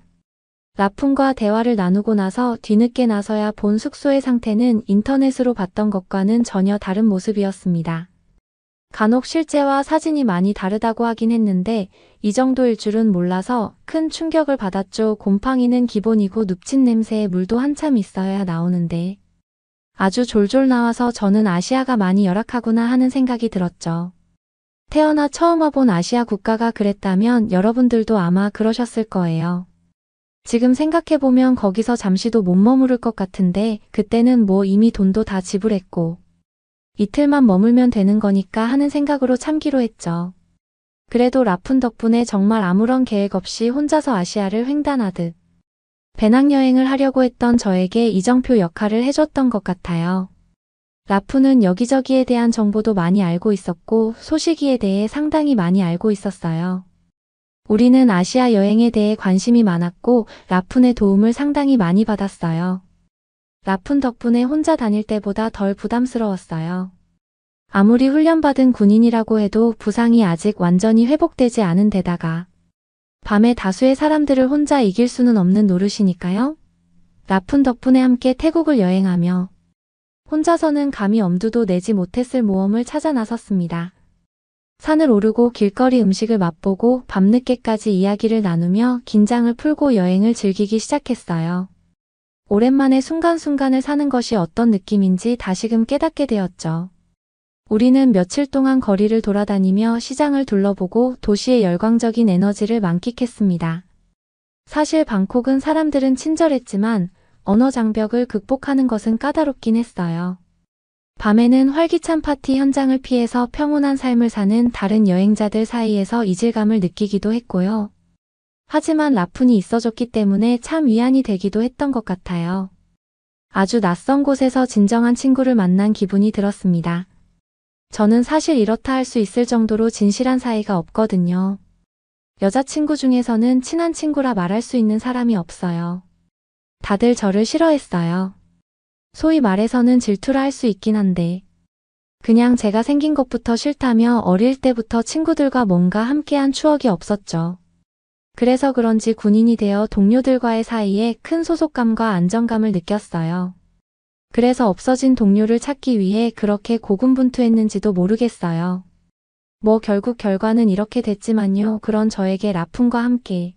라푼과 대화를 나누고 나서 뒤늦게 나서야 본 숙소의 상태는 인터넷으로 봤던 것과는 전혀 다른 모습이었습니다. 간혹 실제와 사진이 많이 다르다고 하긴 했는데 이 정도일 줄은 몰라서 큰 충격을 받았죠. 곰팡이는 기본이고 눕친 냄새에 물도 한참 있어야 나오는데 아주 졸졸 나와서 저는 아시아가 많이 열악하구나 하는 생각이 들었죠. 태어나 처음 와본 아시아 국가가 그랬다면 여러분들도 아마 그러셨을 거예요. 지금 생각해보면 거기서 잠시도 못 머무를 것 같은데 그때는 뭐 이미 돈도 다 지불했고 이틀만 머물면 되는 거니까 하는 생각으로 참기로 했죠. 그래도 라푼 덕분에 정말 아무런 계획 없이 혼자서 아시아를 횡단하듯 배낭여행을 하려고 했던 저에게 이정표 역할을 해줬던 것 같아요. 라푼은 여기저기에 대한 정보도 많이 알고 있었고 소시기에 대해 상당히 많이 알고 있었어요. 우리는 아시아 여행에 대해 관심이 많았고 라푼의 도움을 상당히 많이 받았어요. 라푼 덕분에 혼자 다닐 때보다 덜 부담스러웠어요. 아무리 훈련받은 군인이라고 해도 부상이 아직 완전히 회복되지 않은 데다가 밤에 다수의 사람들을 혼자 이길 수는 없는 노릇이니까요. 라푼 덕분에 함께 태국을 여행하며 혼자서는 감히 엄두도 내지 못했을 모험을 찾아 나섰습니다. 산을 오르고 길거리 음식을 맛보고 밤늦게까지 이야기를 나누며 긴장을 풀고 여행을 즐기기 시작했어요. 오랜만에 순간순간을 사는 것이 어떤 느낌인지 다시금 깨닫게 되었죠. 우리는 며칠 동안 거리를 돌아다니며 시장을 둘러보고 도시의 열광적인 에너지를 만끽했습니다. 사실 방콕은 사람들은 친절했지만 언어 장벽을 극복하는 것은 까다롭긴 했어요. 밤에는 활기찬 파티 현장을 피해서 평온한 삶을 사는 다른 여행자들 사이에서 이질감을 느끼기도 했고요. 하지만 라푼이 있어줬기 때문에 참 위안이 되기도 했던 것 같아요. 아주 낯선 곳에서 진정한 친구를 만난 기분이 들었습니다. 저는 사실 이렇다 할 수 있을 정도로 진실한 사이가 없거든요. 여자친구 중에서는 친한 친구라 말할 수 있는 사람이 없어요. 다들 저를 싫어했어요. 소위 말해서는 질투라 할 수 있긴 한데 그냥 제가 생긴 것부터 싫다며 어릴 때부터 친구들과 뭔가 함께한 추억이 없었죠. 그래서 그런지 군인이 되어 동료들과의 사이에 큰 소속감과 안정감을 느꼈어요. 그래서 없어진 동료를 찾기 위해 그렇게 고군분투했는지도 모르겠어요. 뭐 결국 결과는 이렇게 됐지만요. 그런 저에게 라푼과 함께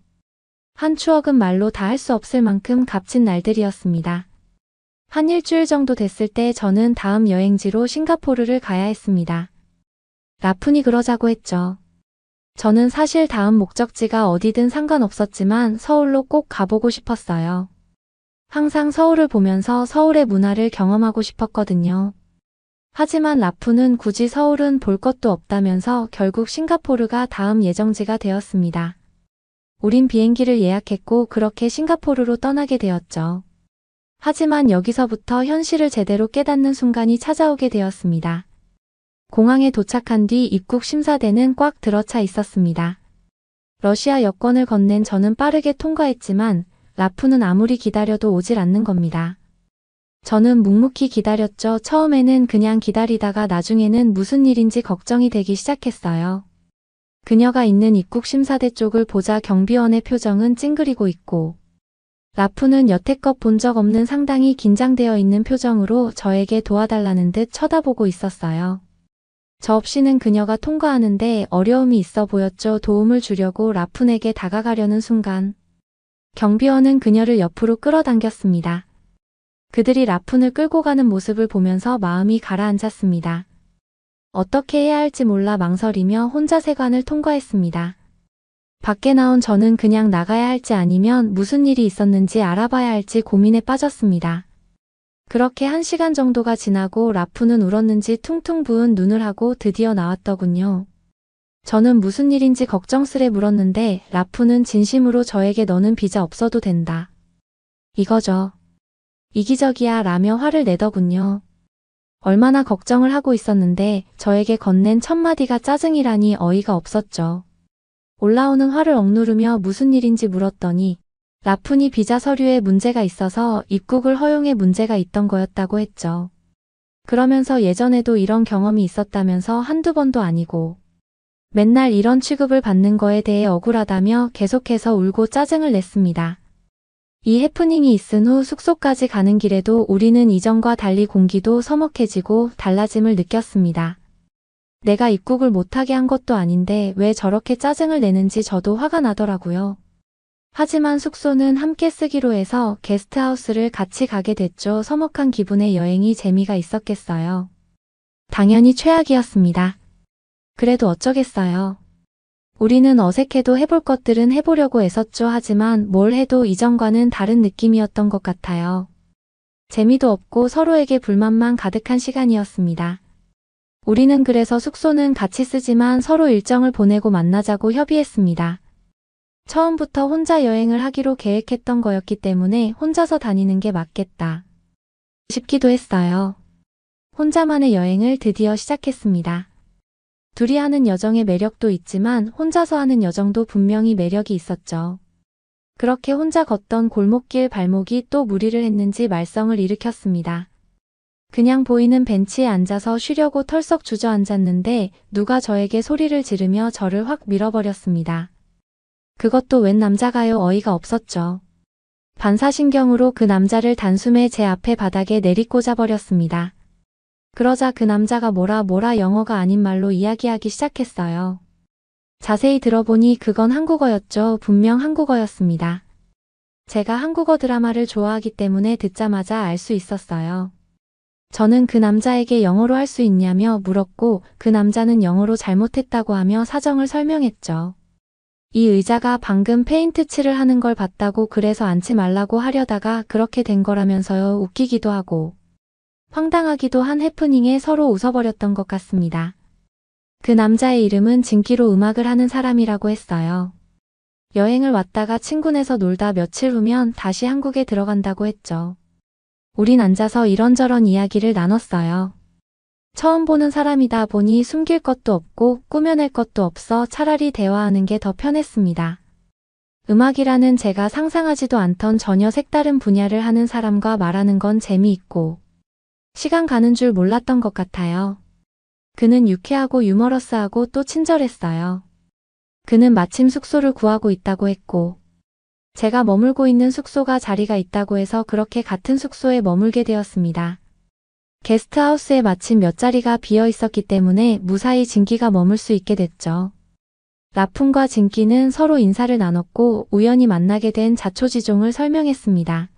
한 추억은 말로 다 할 수 없을 만큼 값진 날들이었습니다. 한 일주일 정도 됐을 때 저는 다음 여행지로 싱가포르를 가야 했습니다. 라푼이 그러자고 했죠. 저는 사실 다음 목적지가 어디든 상관없었지만 서울로 꼭 가보고 싶었어요. 항상 서울을 보면서 서울의 문화를 경험하고 싶었거든요. 하지만 라푼은 굳이 서울은 볼 것도 없다면서 결국 싱가포르가 다음 예정지가 되었습니다. 우린 비행기를 예약했고 그렇게 싱가포르로 떠나게 되었죠. 하지만 여기서부터 현실을 제대로 깨닫는 순간이 찾아오게 되었습니다. 공항에 도착한 뒤 입국 심사대는 꽉 들어차 있었습니다. 러시아 여권을 건넨 저는 빠르게 통과했지만 라푼은 아무리 기다려도 오질 않는 겁니다. 저는 묵묵히 기다렸죠. 처음에는 그냥 기다리다가 나중에는 무슨 일인지 걱정이 되기 시작했어요. 그녀가 있는 입국 심사대 쪽을 보자 경비원의 표정은 찡그리고 있고 라프는 여태껏 본 적 없는 상당히 긴장되어 있는 표정으로 저에게 도와달라는 듯 쳐다보고 있었어요. 저 없이는 그녀가 통과하는데 어려움이 있어 보였죠. 도움을 주려고 라푼에게 다가가려는 순간 경비원은 그녀를 옆으로 끌어당겼습니다. 그들이 라푼을 끌고 가는 모습을 보면서 마음이 가라앉았습니다. 어떻게 해야 할지 몰라 망설이며 혼자 세관을 통과했습니다. 밖에 나온 저는 그냥 나가야 할지 아니면 무슨 일이 있었는지 알아봐야 할지 고민에 빠졌습니다. 그렇게 1시간 정도가 지나고 라푼은 울었는지 퉁퉁 부은 눈을 하고 드디어 나왔더군요. 저는 무슨 일인지 걱정스레 물었는데 라푼은 진심으로 저에게 너는 비자 없어도 된다. 이거죠. 이기적이야 라며 화를 내더군요. 얼마나 걱정을 하고 있었는데 저에게 건넨 첫마디가 짜증이라니 어이가 없었죠. 올라오는 화를 억누르며 무슨 일인지 물었더니 라푼이 비자 서류에 문제가 있어서 입국을 허용에 문제가 있던 거였다고 했죠. 그러면서 예전에도 이런 경험이 있었다면서 한두 번도 아니고 맨날 이런 취급을 받는 거에 대해 억울하다며 계속해서 울고 짜증을 냈습니다. 이 해프닝이 있은 후 숙소까지 가는 길에도 우리는 이전과 달리 공기도 서먹해지고 달라짐을 느꼈습니다. 내가 입국을 못하게 한 것도 아닌데 왜 저렇게 짜증을 내는지 저도 화가 나더라고요. 하지만 숙소는 함께 쓰기로 해서 게스트하우스를 같이 가게 됐죠. 서먹한 기분의 여행이 재미가 있었겠어요. 당연히 최악이었습니다. 그래도 어쩌겠어요. 우리는 어색해도 해볼 것들은 해보려고 애썼죠. 하지만 뭘 해도 이전과는 다른 느낌이었던 것 같아요. 재미도 없고 서로에게 불만만 가득한 시간이었습니다. 우리는 그래서 숙소는 같이 쓰지만 서로 일정을 보내고 만나자고 협의했습니다. 처음부터 혼자 여행을 하기로 계획했던 거였기 때문에 혼자서 다니는 게 맞겠다 싶기도 했어요. 혼자만의 여행을 드디어 시작했습니다. 둘이 하는 여정의 매력도 있지만 혼자서 하는 여정도 분명히 매력이 있었죠. 그렇게 혼자 걷던 골목길 발목이 또 무리를 했는지 말썽을 일으켰습니다. 그냥 보이는 벤치에 앉아서 쉬려고 털썩 주저앉았는데 누가 저에게 소리를 지르며 저를 확 밀어버렸습니다. 그것도 웬 남자가요. 어이가 없었죠. 반사신경으로 그 남자를 단숨에 제 앞에 바닥에 내리꽂아버렸습니다. 그러자 그 남자가 뭐라 영어가 아닌 말로 이야기하기 시작했어요. 자세히 들어보니 그건 한국어였죠. 분명 한국어였습니다. 제가 한국어 드라마를 좋아하기 때문에 듣자마자 알 수 있었어요. 저는 그 남자에게 영어로 할 수 있냐며 물었고 그 남자는 영어로 잘못했다고 하며 사정을 설명했죠. 이 의자가 방금 페인트 칠을 하는 걸 봤다고 그래서 앉지 말라고 하려다가 그렇게 된 거라면서요. 웃기기도 하고 황당하기도 한 해프닝에 서로 웃어버렸던 것 같습니다. 그 남자의 이름은 진기로 음악을 하는 사람이라고 했어요. 여행을 왔다가 친구네서 놀다 며칠 후면 다시 한국에 들어간다고 했죠. 우린 앉아서 이런저런 이야기를 나눴어요. 처음 보는 사람이다 보니 숨길 것도 없고 꾸며낼 것도 없어 차라리 대화하는 게 더 편했습니다. 음악이라는 제가 상상하지도 않던 전혀 색다른 분야를 하는 사람과 말하는 건 재미있고 시간 가는 줄 몰랐던 것 같아요. 그는 유쾌하고 유머러스하고 또 친절했어요. 그는 마침 숙소를 구하고 있다고 했고 제가 머물고 있는 숙소가 자리가 있다고 해서 그렇게 같은 숙소에 머물게 되었습니다. 게스트하우스에 마침 몇 자리가 비어 있었기 때문에 무사히 진기가 머물 수 있게 됐죠. 라푼과 진기는 서로 인사를 나눴고 우연히 만나게 된 자초지종을 설명했습니다.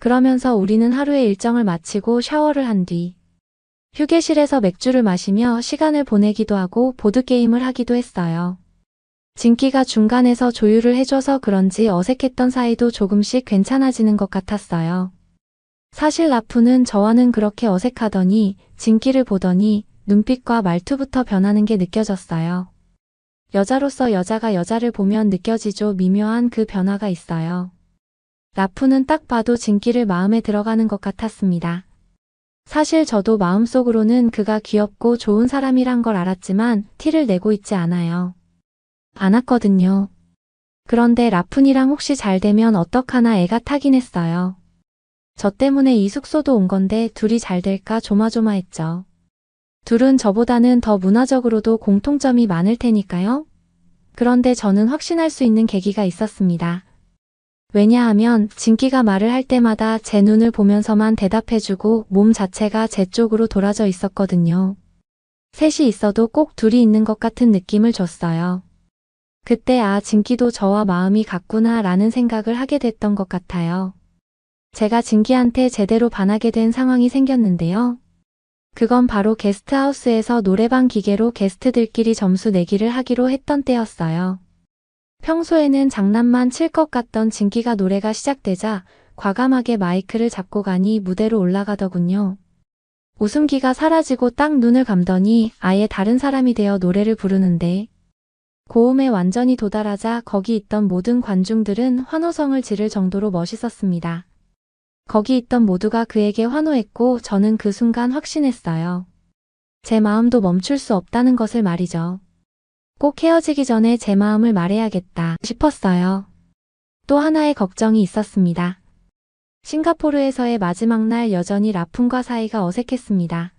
그러면서 우리는 하루의 일정을 마치고 샤워를 한 뒤 휴게실에서 맥주를 마시며 시간을 보내기도 하고 보드게임을 하기도 했어요. 진기가 중간에서 조율을 해줘서 그런지 어색했던 사이도 조금씩 괜찮아지는 것 같았어요. 사실 라푼은 저와는 그렇게 어색하더니 진기를 보더니 눈빛과 말투부터 변하는 게 느껴졌어요. 여자로서 여자가 여자를 보면 느껴지죠. 미묘한 그 변화가 있어요. 라푼은 딱 봐도 진기를 마음에 들어가는 것 같았습니다. 사실 저도 마음속으로는 그가 귀엽고 좋은 사람이란 걸 알았지만 티를 내고 있지 않았거든요. 그런데 라푼이랑 혹시 잘 되면 어떡하나 애가 타긴 했어요. 저 때문에 이 숙소도 온 건데 둘이 잘 될까 조마조마했죠. 둘은 저보다는 더 문화적으로도 공통점이 많을 테니까요. 그런데 저는 확신할 수 있는 계기가 있었습니다. 왜냐하면 진기가 말을 할 때마다 제 눈을 보면서만 대답해주고 몸 자체가 제 쪽으로 돌아져 있었거든요. 셋이 있어도 꼭 둘이 있는 것 같은 느낌을 줬어요. 그때 진기도 저와 마음이 같구나 라는 생각을 하게 됐던 것 같아요. 제가 진기한테 제대로 반하게 된 상황이 생겼는데요. 그건 바로 게스트하우스에서 노래방 기계로 게스트들끼리 점수 내기를 하기로 했던 때였어요. 평소에는 장난만 칠 것 같던 진기가 노래가 시작되자 과감하게 마이크를 잡고 가니 무대로 올라가더군요. 웃음기가 사라지고 딱 눈을 감더니 아예 다른 사람이 되어 노래를 부르는데 고음에 완전히 도달하자 거기 있던 모든 관중들은 환호성을 지를 정도로 멋있었습니다. 거기 있던 모두가 그에게 환호했고 저는 그 순간 확신했어요. 제 마음도 멈출 수 없다는 것을 말이죠. 꼭 헤어지기 전에 제 마음을 말해야겠다 싶었어요. 또 하나의 걱정이 있었습니다. 싱가포르에서의 마지막 날 여전히 라푼과 사이가 어색했습니다.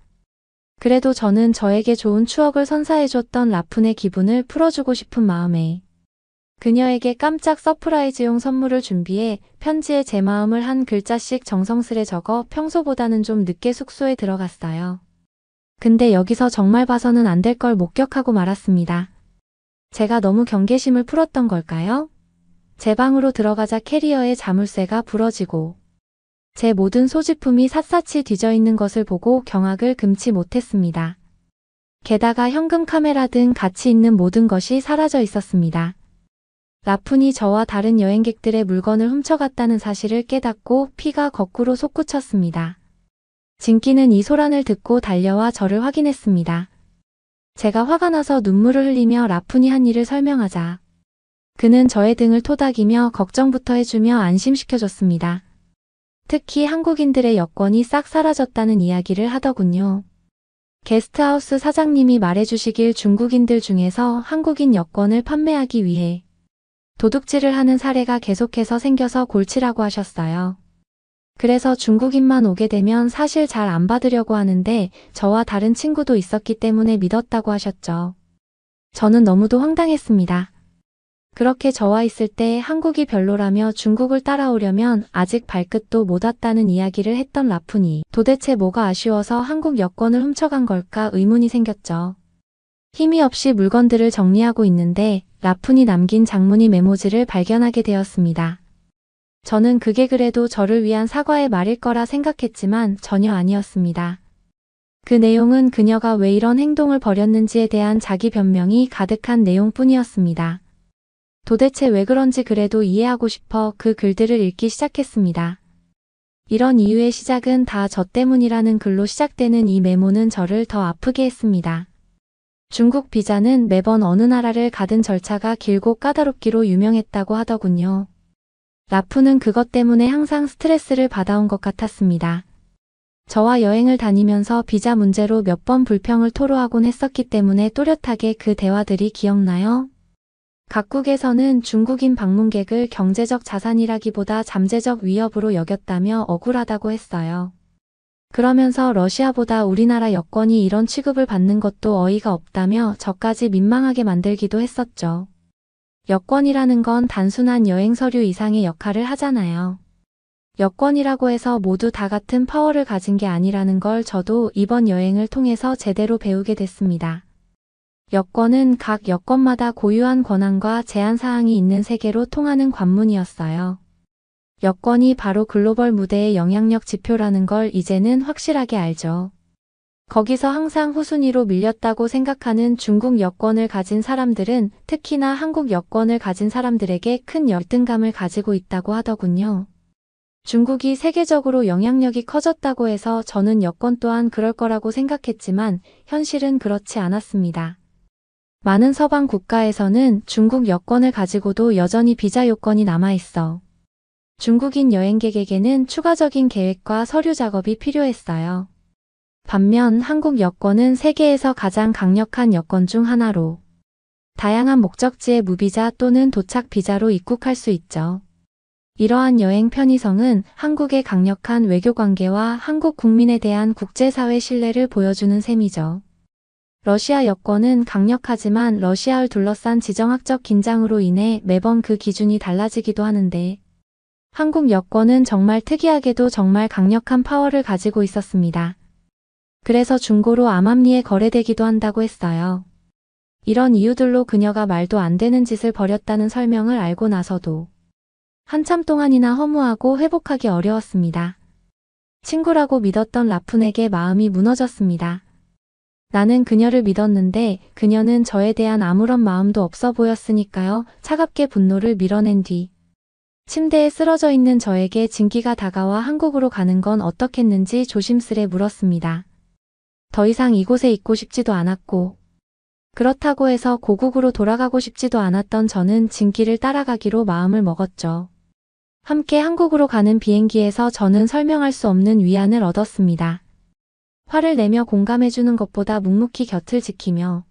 그래도 저는 저에게 좋은 추억을 선사해줬던 라푼의 기분을 풀어주고 싶은 마음에 그녀에게 깜짝 서프라이즈용 선물을 준비해 편지에 제 마음을 한 글자씩 정성스레 적어 평소보다는 좀 늦게 숙소에 들어갔어요. 근데 여기서 정말 봐서는 안 될 걸 목격하고 말았습니다. 제가 너무 경계심을 풀었던 걸까요? 제 방으로 들어가자 캐리어의 자물쇠가 부러지고 제 모든 소지품이 샅샅이 뒤져 있는 것을 보고 경악을 금치 못했습니다. 게다가 현금 카메라 등 가치 있는 모든 것이 사라져 있었습니다. 라푼이 저와 다른 여행객들의 물건을 훔쳐갔다는 사실을 깨닫고 피가 거꾸로 솟구쳤습니다. 진기는 이 소란을 듣고 달려와 저를 확인했습니다. 제가 화가 나서 눈물을 흘리며 라푼이 한 일을 설명하자 그는 저의 등을 토닥이며 걱정부터 해주며 안심시켜줬습니다. 특히 한국인들의 여권이 싹 사라졌다는 이야기를 하더군요. 게스트하우스 사장님이 말해주시길 중국인들 중에서 한국인 여권을 판매하기 위해 도둑질을 하는 사례가 계속해서 생겨서 골치라고 하셨어요. 그래서 중국인만 오게 되면 사실 잘 안 받으려고 하는데 저와 다른 친구도 있었기 때문에 믿었다고 하셨죠. 저는 너무도 황당했습니다. 그렇게 저와 있을 때 한국이 별로라며 중국을 따라오려면 아직 발끝도 못 왔다는 이야기를 했던 라푼이 도대체 뭐가 아쉬워서 한국 여권을 훔쳐간 걸까 의문이 생겼죠. 힘이 없이 물건들을 정리하고 있는데 라푼이 남긴 장문의 메모지를 발견하게 되었습니다. 저는 그게 그래도 저를 위한 사과의 말일 거라 생각했지만 전혀 아니었습니다. 그 내용은 그녀가 왜 이런 행동을 벌였는지에 대한 자기 변명이 가득한 내용뿐이었습니다. 도대체 왜 그런지 그래도 이해하고 싶어 그 글들을 읽기 시작했습니다. 이런 이유의 시작은 다 저 때문이라는 글로 시작되는 이 메모는 저를 더 아프게 했습니다. 중국 비자는 매번 어느 나라를 가든 절차가 길고 까다롭기로 유명했다고 하더군요. 라푼은 그것 때문에 항상 스트레스를 받아온 것 같았습니다. 저와 여행을 다니면서 비자 문제로 몇 번 불평을 토로하곤 했었기 때문에 또렷하게 그 대화들이 기억나요? 각국에서는 중국인 방문객을 경제적 자산이라기보다 잠재적 위협으로 여겼다며 억울하다고 했어요. 그러면서 러시아보다 우리나라 여권이 이런 취급을 받는 것도 어이가 없다며 저까지 민망하게 만들기도 했었죠. 여권이라는 건 단순한 여행 서류 이상의 역할을 하잖아요. 여권이라고 해서 모두 다 같은 파워를 가진 게 아니라는 걸 저도 이번 여행을 통해서 제대로 배우게 됐습니다. 여권은 각 여권마다 고유한 권한과 제한 사항이 있는 세계로 통하는 관문이었어요. 여권이 바로 글로벌 무대의 영향력 지표라는 걸 이제는 확실하게 알죠. 거기서 항상 후순위로 밀렸다고 생각하는 중국 여권을 가진 사람들은 특히나 한국 여권을 가진 사람들에게 큰 열등감을 가지고 있다고 하더군요. 중국이 세계적으로 영향력이 커졌다고 해서 저는 여권 또한 그럴 거라고 생각했지만 현실은 그렇지 않았습니다. 많은 서방 국가에서는 중국 여권을 가지고도 여전히 비자 요건이 남아있어 중국인 여행객에게는 추가적인 계획과 서류 작업이 필요했어요. 반면 한국 여권은 세계에서 가장 강력한 여권 중 하나로 다양한 목적지의 무비자 또는 도착 비자로 입국할 수 있죠. 이러한 여행 편의성은 한국의 강력한 외교 관계와 한국 국민에 대한 국제사회 신뢰를 보여주는 셈이죠. 러시아 여권은 강력하지만 러시아를 둘러싼 지정학적 긴장으로 인해 매번 그 기준이 달라지기도 하는데 한국 여권은 정말 특이하게도 정말 강력한 파워를 가지고 있었습니다. 그래서 중고로 암암리에 거래되기도 한다고 했어요. 이런 이유들로 그녀가 말도 안 되는 짓을 벌였다는 설명을 알고 나서도 한참 동안이나 허무하고 회복하기 어려웠습니다. 친구라고 믿었던 라푼에게 마음이 무너졌습니다. 나는 그녀를 믿었는데 그녀는 저에 대한 아무런 마음도 없어 보였으니까요. 차갑게 분노를 밀어낸 뒤 침대에 쓰러져 있는 저에게 진기가 다가와 한국으로 가는 건 어떻겠는지 조심스레 물었습니다. 더 이상 이곳에 있고 싶지도 않았고 그렇다고 해서 고국으로 돌아가고 싶지도 않았던 저는 진기를 따라가기로 마음을 먹었죠. 함께 한국으로 가는 비행기에서 저는 설명할 수 없는 위안을 얻었습니다. 화를 내며 공감해주는 것보다 묵묵히 곁을 지키며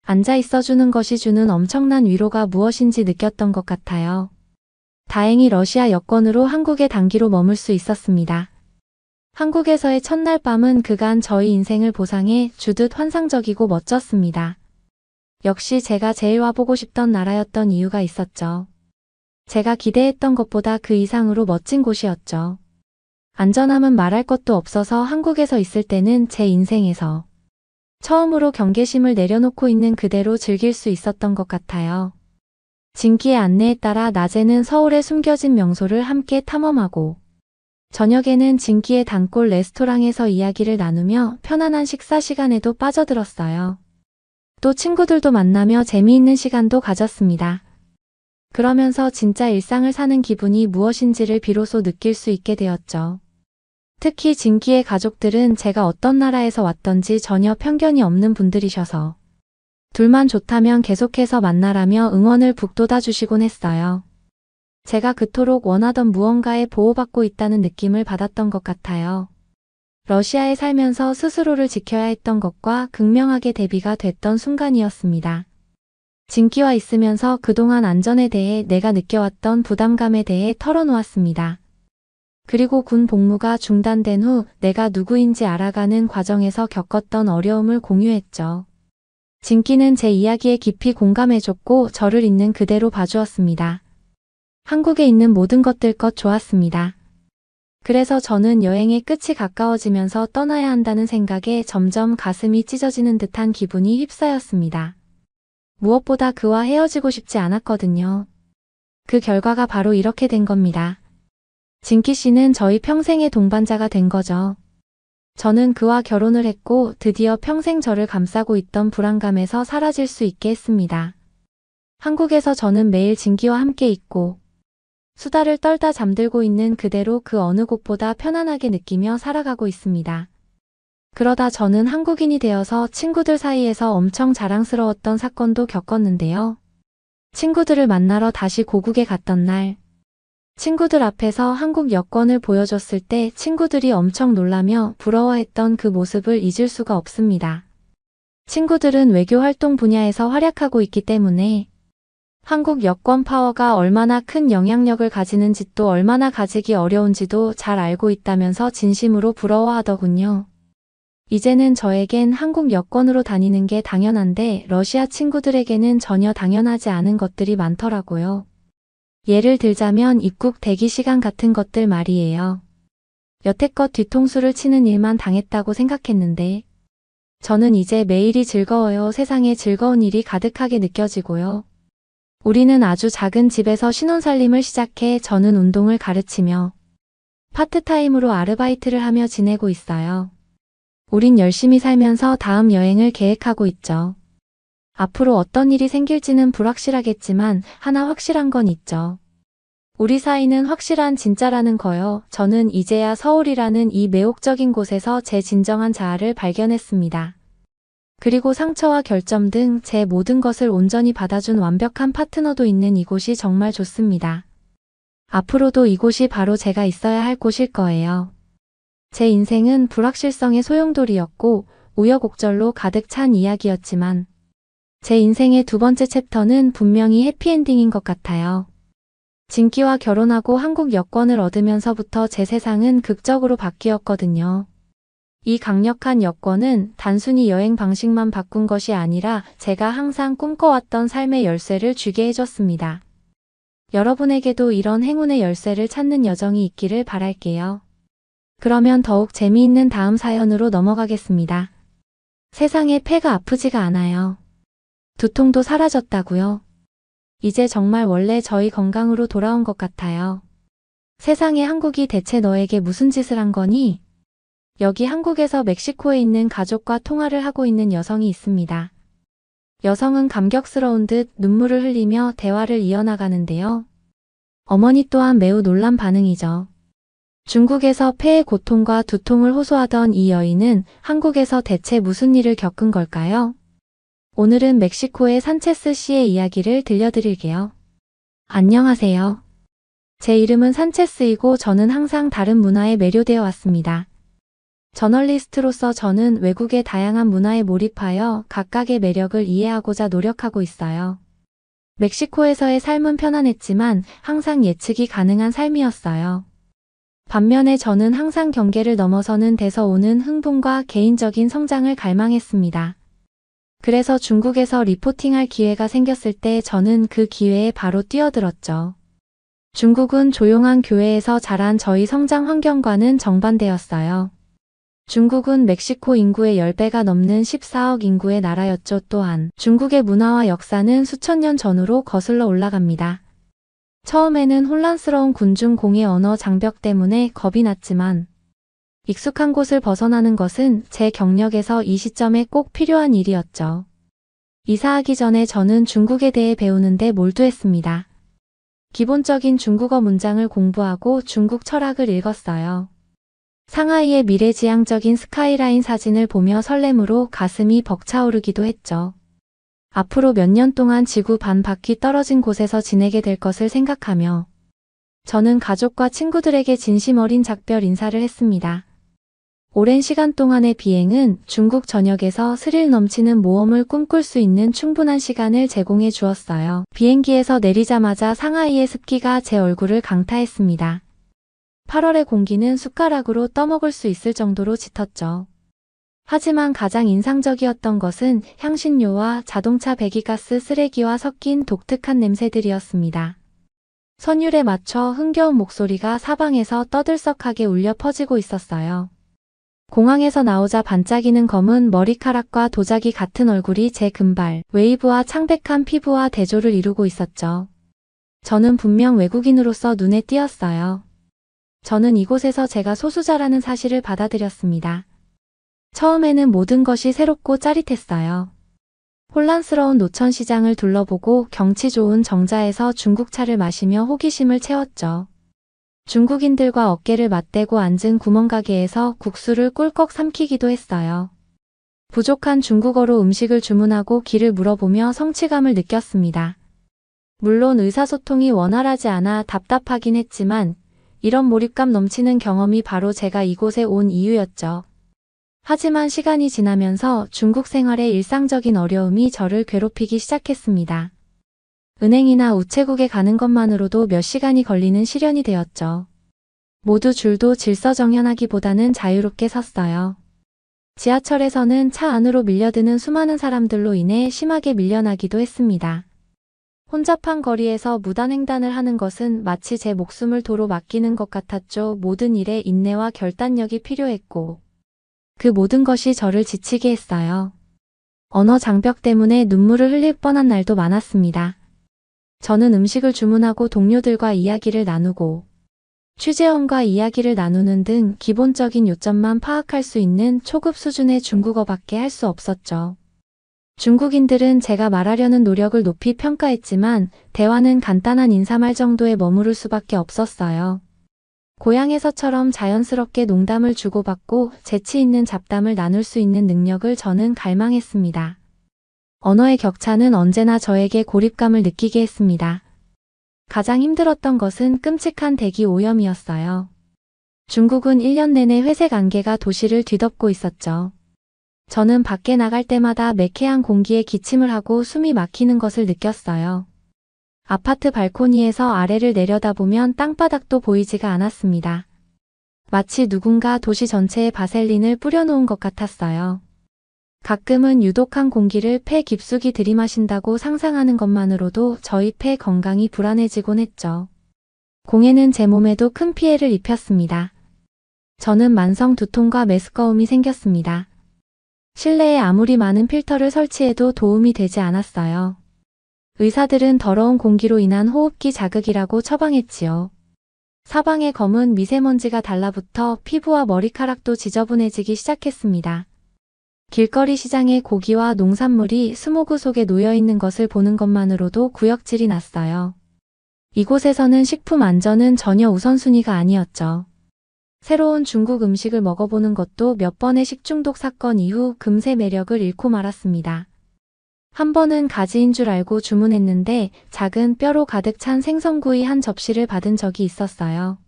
앉아 있어주는 것이 주는 엄청난 위로가 무엇인지 느꼈던 것 같아요. 다행히 러시아 여권으로 한국에 단기로 머물 수 있었습니다. 한국에서의 첫날 밤은 그간 저희 인생을 보상해 주듯 환상적이고 멋졌습니다. 역시 제가 제일 와보고 싶던 나라였던 이유가 있었죠. 제가 기대했던 것보다 그 이상으로 멋진 곳이었죠. 안전함은 말할 것도 없어서 한국에서 있을 때는 제 인생에서 처음으로 경계심을 내려놓고 있는 그대로 즐길 수 있었던 것 같아요. 진기의 안내에 따라 낮에는 서울의 숨겨진 명소를 함께 탐험하고 저녁에는 진기의 단골 레스토랑에서 이야기를 나누며 편안한 식사 시간에도 빠져들었어요. 또 친구들도 만나며 재미있는 시간도 가졌습니다. 그러면서 진짜 일상을 사는 기분이 무엇인지를 비로소 느낄 수 있게 되었죠. 특히 진기의 가족들은 제가 어떤 나라에서 왔던지 전혀 편견이 없는 분들이셔서 둘만 좋다면 계속해서 만나라며 응원을 북돋아 주시곤 했어요. 제가 그토록 원하던 무언가에 보호받고 있다는 느낌을 받았던 것 같아요. 러시아에 살면서 스스로를 지켜야 했던 것과 극명하게 대비가 됐던 순간이었습니다. 진기와 있으면서 그동안 안전에 대해 내가 느껴왔던 부담감에 대해 털어놓았습니다. 그리고 군 복무가 중단된 후 내가 누구인지 알아가는 과정에서 겪었던 어려움을 공유했죠. 진기는 제 이야기에 깊이 공감해줬고 저를 있는 그대로 봐주었습니다. 한국에 있는 모든 것들껏 좋았습니다. 그래서 저는 여행의 끝이 가까워지면서 떠나야 한다는 생각에 점점 가슴이 찢어지는 듯한 기분이 휩싸였습니다. 무엇보다 그와 헤어지고 싶지 않았거든요. 그 결과가 바로 이렇게 된 겁니다. 진기 씨는 저희 평생의 동반자가 된 거죠. 저는 그와 결혼을 했고 드디어 평생 저를 감싸고 있던 불안감에서 사라질 수 있게 했습니다. 한국에서 저는 매일 진기와 함께 있고 수다를 떨다 잠들고 있는 그대로 그 어느 곳보다 편안하게 느끼며 살아가고 있습니다. 그러다 저는 한국인이 되어서 친구들 사이에서 엄청 자랑스러웠던 사건도 겪었는데요. 친구들을 만나러 다시 고국에 갔던 날, 친구들 앞에서 한국 여권을 보여줬을 때 친구들이 엄청 놀라며 부러워했던 그 모습을 잊을 수가 없습니다. 친구들은 외교 활동 분야에서 활약하고 있기 때문에 한국 여권 파워가 얼마나 큰 영향력을 가지는지 또 얼마나 가지기 어려운지도 잘 알고 있다면서 진심으로 부러워하더군요. 이제는 저에겐 한국 여권으로 다니는 게 당연한데 러시아 친구들에게는 전혀 당연하지 않은 것들이 많더라고요. 예를 들자면 입국 대기 시간 같은 것들 말이에요. 여태껏 뒤통수를 치는 일만 당했다고 생각했는데 저는 이제 매일이 즐거워요. 세상에 즐거운 일이 가득하게 느껴지고요. 우리는 아주 작은 집에서 신혼살림을 시작해 저는 운동을 가르치며 파트타임으로 아르바이트를 하며 지내고 있어요. 우린 열심히 살면서 다음 여행을 계획하고 있죠. 앞으로 어떤 일이 생길지는 불확실하겠지만 하나 확실한 건 있죠. 우리 사이는 확실한 진짜라는 거요. 저는 이제야 서울이라는 이 매혹적인 곳에서 제 진정한 자아를 발견했습니다. 그리고 상처와 결점 등 제 모든 것을 온전히 받아준 완벽한 파트너도 있는 이곳이 정말 좋습니다. 앞으로도 이곳이 바로 제가 있어야 할 곳일 거예요. 제 인생은 불확실성의 소용돌이였고 우여곡절로 가득 찬 이야기였지만 제 인생의 두 번째 챕터는 분명히 해피엔딩인 것 같아요. 진기와 결혼하고 한국 여권을 얻으면서부터 제 세상은 극적으로 바뀌었거든요. 이 강력한 여권은 단순히 여행 방식만 바꾼 것이 아니라 제가 항상 꿈꿔왔던 삶의 열쇠를 쥐게 해줬습니다. 여러분에게도 이런 행운의 열쇠를 찾는 여정이 있기를 바랄게요. 그러면 더욱 재미있는 다음 사연으로 넘어가겠습니다. 세상에 폐가 아프지가 않아요. 두통도 사라졌다고요? 이제 정말 원래 저희 건강으로 돌아온 것 같아요. 세상에 한국이 대체 너에게 무슨 짓을 한 거니? 여기 한국에서 멕시코에 있는 가족과 통화를 하고 있는 여성이 있습니다. 여성은 감격스러운 듯 눈물을 흘리며 대화를 이어나가는데요. 어머니 또한 매우 놀란 반응이죠. 중국에서 폐의 고통과 두통을 호소하던 이 여인은 한국에서 대체 무슨 일을 겪은 걸까요? 오늘은 멕시코의 산체스 씨의 이야기를 들려드릴게요. 안녕하세요. 제 이름은 산체스이고 저는 항상 다른 문화에 매료되어 왔습니다. 저널리스트로서 저는 외국의 다양한 문화에 몰입하여 각각의 매력을 이해하고자 노력하고 있어요. 멕시코에서의 삶은 편안했지만 항상 예측이 가능한 삶이었어요. 반면에 저는 항상 경계를 넘어서는 데서 오는 흥분과 개인적인 성장을 갈망했습니다. 그래서 중국에서 리포팅할 기회가 생겼을 때 저는 그 기회에 바로 뛰어들었죠. 중국은 조용한 교회에서 자란 저희 성장 환경과는 정반대였어요. 중국은 멕시코 인구의 10배가 넘는 14억 인구의 나라였죠. 또한 중국의 문화와 역사는 수천 년 전으로 거슬러 올라갑니다. 처음에는 혼란스러운 군중 공의 언어 장벽 때문에 겁이 났지만 익숙한 곳을 벗어나는 것은 제 경력에서 이 시점에 꼭 필요한 일이었죠. 이사하기 전에 저는 중국에 대해 배우는데 몰두했습니다. 기본적인 중국어 문장을 공부하고 중국 철학을 읽었어요. 상하이의 미래지향적인 스카이라인 사진을 보며 설렘으로 가슴이 벅차오르기도 했죠. 앞으로 몇 년 동안 지구 반 바퀴 떨어진 곳에서 지내게 될 것을 생각하며 저는 가족과 친구들에게 진심 어린 작별 인사를 했습니다. 오랜 시간 동안의 비행은 중국 전역에서 스릴 넘치는 모험을 꿈꿀 수 있는 충분한 시간을 제공해 주었어요. 비행기에서 내리자마자 상하이의 습기가 제 얼굴을 강타했습니다. 8월의 공기는 숟가락으로 떠먹을 수 있을 정도로 짙었죠. 하지만 가장 인상적이었던 것은 향신료와 자동차 배기가스 쓰레기와 섞인 독특한 냄새들이었습니다. 선율에 맞춰 흥겨운 목소리가 사방에서 떠들썩하게 울려 퍼지고 있었어요. 공항에서 나오자 반짝이는 검은 머리카락과 도자기 같은 얼굴이 제 금발, 웨이브와 창백한 피부와 대조를 이루고 있었죠. 저는 분명 외국인으로서 눈에 띄었어요. 저는 이곳에서 제가 소수자라는 사실을 받아들였습니다. 처음에는 모든 것이 새롭고 짜릿했어요. 혼란스러운 노천시장을 둘러보고 경치 좋은 정자에서 중국차를 마시며 호기심을 채웠죠. 중국인들과 어깨를 맞대고 앉은 구멍가게에서 국수를 꿀꺽 삼키기도 했어요. 부족한 중국어로 음식을 주문하고 길을 물어보며 성취감을 느꼈습니다. 물론 의사소통이 원활하지 않아 답답하긴 했지만 이런 몰입감 넘치는 경험이 바로 제가 이곳에 온 이유였죠. 하지만 시간이 지나면서 중국 생활의 일상적인 어려움이 저를 괴롭히기 시작했습니다. 은행이나 우체국에 가는 것만으로도 몇 시간이 걸리는 시련이 되었죠. 모두 줄도 질서정연하기보다는 자유롭게 섰어요. 지하철에서는 차 안으로 밀려드는 수많은 사람들로 인해 심하게 밀려나기도 했습니다. 혼잡한 거리에서 무단횡단을 하는 것은 마치 제 목숨을 도로 맡기는 것 같았죠. 모든 일에 인내와 결단력이 필요했고 그 모든 것이 저를 지치게 했어요. 언어 장벽 때문에 눈물을 흘릴 뻔한 날도 많았습니다. 저는 음식을 주문하고 동료들과 이야기를 나누고 취재원과 이야기를 나누는 등 기본적인 요점만 파악할 수 있는 초급 수준의 중국어밖에 할 수 없었죠. 중국인들은 제가 말하려는 노력을 높이 평가했지만 대화는 간단한 인사말 정도에 머무를 수밖에 없었어요. 고향에서처럼 자연스럽게 농담을 주고받고 재치 있는 잡담을 나눌 수 있는 능력을 저는 갈망했습니다. 언어의 격차는 언제나 저에게 고립감을 느끼게 했습니다. 가장 힘들었던 것은 끔찍한 대기 오염이었어요. 중국은 1년 내내 회색 안개가 도시를 뒤덮고 있었죠. 저는 밖에 나갈 때마다 매캐한 공기에 기침을 하고 숨이 막히는 것을 느꼈어요. 아파트 발코니에서 아래를 내려다보면 땅바닥도 보이지가 않았습니다. 마치 누군가 도시 전체에 바셀린을 뿌려놓은 것 같았어요. 가끔은 유독한 공기를 폐 깊숙이 들이마신다고 상상하는 것만으로도 저희 폐 건강이 불안해지곤 했죠. 공해는 제 몸에도 큰 피해를 입혔습니다. 저는 만성 두통과 메스꺼움이 생겼습니다. 실내에 아무리 많은 필터를 설치해도 도움이 되지 않았어요. 의사들은 더러운 공기로 인한 호흡기 자극이라고 처방했지요. 사방에 검은 미세먼지가 달라붙어 피부와 머리카락도 지저분해지기 시작했습니다. 길거리 시장에 고기와 농산물이 스모그 속에 놓여 있는 것을 보는 것만으로도 구역질이 났어요. 이곳에서는 식품 안전은 전혀 우선순위가 아니었죠. 새로운 중국 음식을 먹어보는 것도 몇 번의 식중독 사건 이후 금세 매력을 잃고 말았습니다. 한 번은 가지인 줄 알고 주문했는데 작은 뼈로 가득 찬 생선구이 한 접시를 받은 적이 있었어요.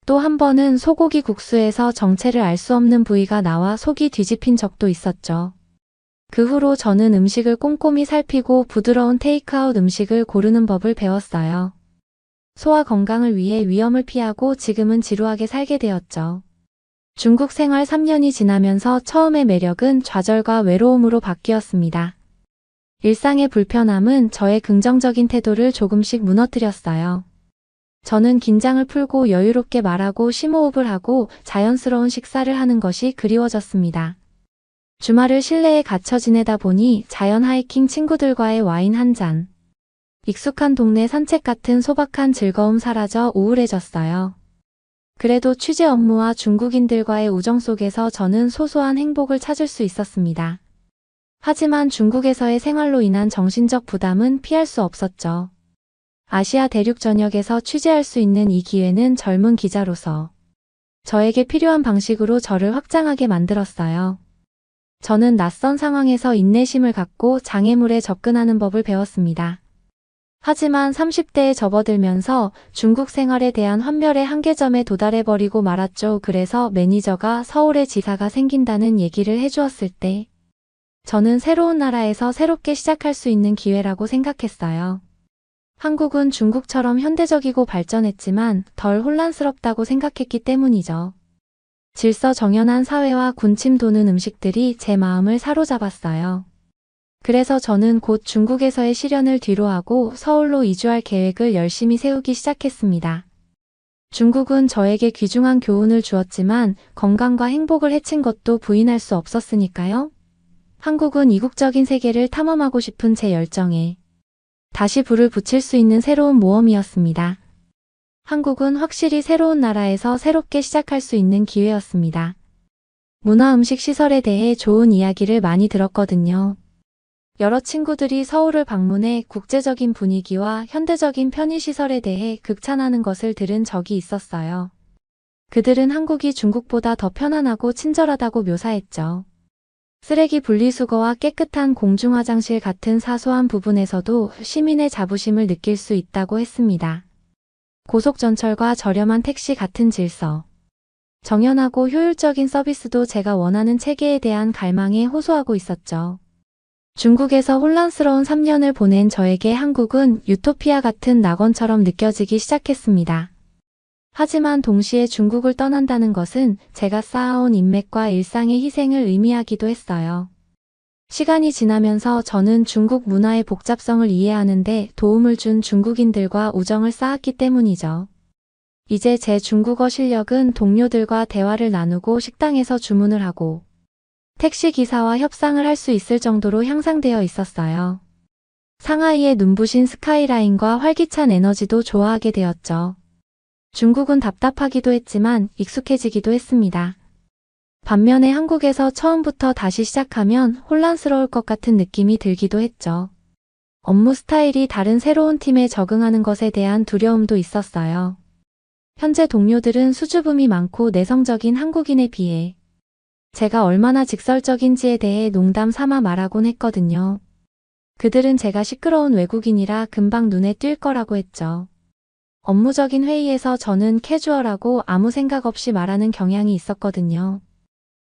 또 한 번은 소고기 국수에서 정체를 알 수 없는 부위가 나와 속이 뒤집힌 적도 있었죠. 그 후로 저는 음식을 꼼꼼히 살피고 부드러운 테이크아웃 음식을 고르는 법을 배웠어요. 소화 건강을 위해 위험을 피하고 지금은 지루하게 살게 되었죠. 중국 생활 3년이 지나면서 처음의 매력은 좌절과 외로움으로 바뀌었습니다. 일상의 불편함은 저의 긍정적인 태도를 조금씩 무너뜨렸어요. 저는 긴장을 풀고 여유롭게 말하고 심호흡을 하고 자연스러운 식사를 하는 것이 그리워졌습니다. 주말을 실내에 갇혀 지내다 보니 자연 하이킹 친구들과의 와인 한 잔, 익숙한 동네 산책 같은 소박한 즐거움 사라져 우울해졌어요. 그래도 취재 업무와 중국인들과의 우정 속에서 저는 소소한 행복을 찾을 수 있었습니다. 하지만 중국에서의 생활로 인한 정신적 부담은 피할 수 없었죠. 아시아 대륙 전역에서 취재할 수 있는 이 기회는 젊은 기자로서 저에게 필요한 방식으로 저를 확장하게 만들었어요. 저는 낯선 상황에서 인내심을 갖고 장애물에 접근하는 법을 배웠습니다. 하지만 30대에 접어들면서 중국 생활에 대한 환멸의 한계점에 도달해버리고 말았죠. 그래서 매니저가 서울에 지사가 생긴다는 얘기를 해주었을 때 저는 새로운 나라에서 새롭게 시작할 수 있는 기회라고 생각했어요. 한국은 중국처럼 현대적이고 발전했지만 덜 혼란스럽다고 생각했기 때문이죠. 질서 정연한 사회와 군침 도는 음식들이 제 마음을 사로잡았어요. 그래서 저는 곧 중국에서의 시련을 뒤로하고 서울로 이주할 계획을 열심히 세우기 시작했습니다. 중국은 저에게 귀중한 교훈을 주었지만 건강과 행복을 해친 것도 부인할 수 없었으니까요. 한국은 이국적인 세계를 탐험하고 싶은 제 열정에 다시 불을 붙일 수 있는 새로운 모험이었습니다. 한국은 확실히 새로운 나라에서 새롭게 시작할 수 있는 기회였습니다. 문화 음식 시설에 대해 좋은 이야기를 많이 들었거든요. 여러 친구들이 서울을 방문해 국제적인 분위기와 현대적인 편의시설에 대해 극찬하는 것을 들은 적이 있었어요. 그들은 한국이 중국보다 더 편안하고 친절하다고 묘사했죠. 쓰레기 분리수거와 깨끗한 공중화장실 같은 사소한 부분에서도 시민의 자부심을 느낄 수 있다고 했습니다. 고속전철과 저렴한 택시 같은 질서, 정연하고 효율적인 서비스도 제가 원하는 체계에 대한 갈망에 호소하고 있었죠. 중국에서 혼란스러운 3년을 보낸 저에게 한국은 유토피아 같은 낙원처럼 느껴지기 시작했습니다. 하지만 동시에 중국을 떠난다는 것은 제가 쌓아온 인맥과 일상의 희생을 의미하기도 했어요. 시간이 지나면서 저는 중국 문화의 복잡성을 이해하는데 도움을 준 중국인들과 우정을 쌓았기 때문이죠. 이제 제 중국어 실력은 동료들과 대화를 나누고 식당에서 주문을 하고 택시기사와 협상을 할 수 있을 정도로 향상되어 있었어요. 상하이의 눈부신 스카이라인과 활기찬 에너지도 좋아하게 되었죠. 중국은 답답하기도 했지만 익숙해지기도 했습니다. 반면에 한국에서 처음부터 다시 시작하면 혼란스러울 것 같은 느낌이 들기도 했죠. 업무 스타일이 다른 새로운 팀에 적응하는 것에 대한 두려움도 있었어요. 현재 동료들은 수줍음이 많고 내성적인 한국인에 비해 제가 얼마나 직설적인지에 대해 농담 삼아 말하곤 했거든요. 그들은 제가 시끄러운 외국인이라 금방 눈에 띌 거라고 했죠. 업무적인 회의에서 저는 캐주얼하고 아무 생각 없이 말하는 경향이 있었거든요.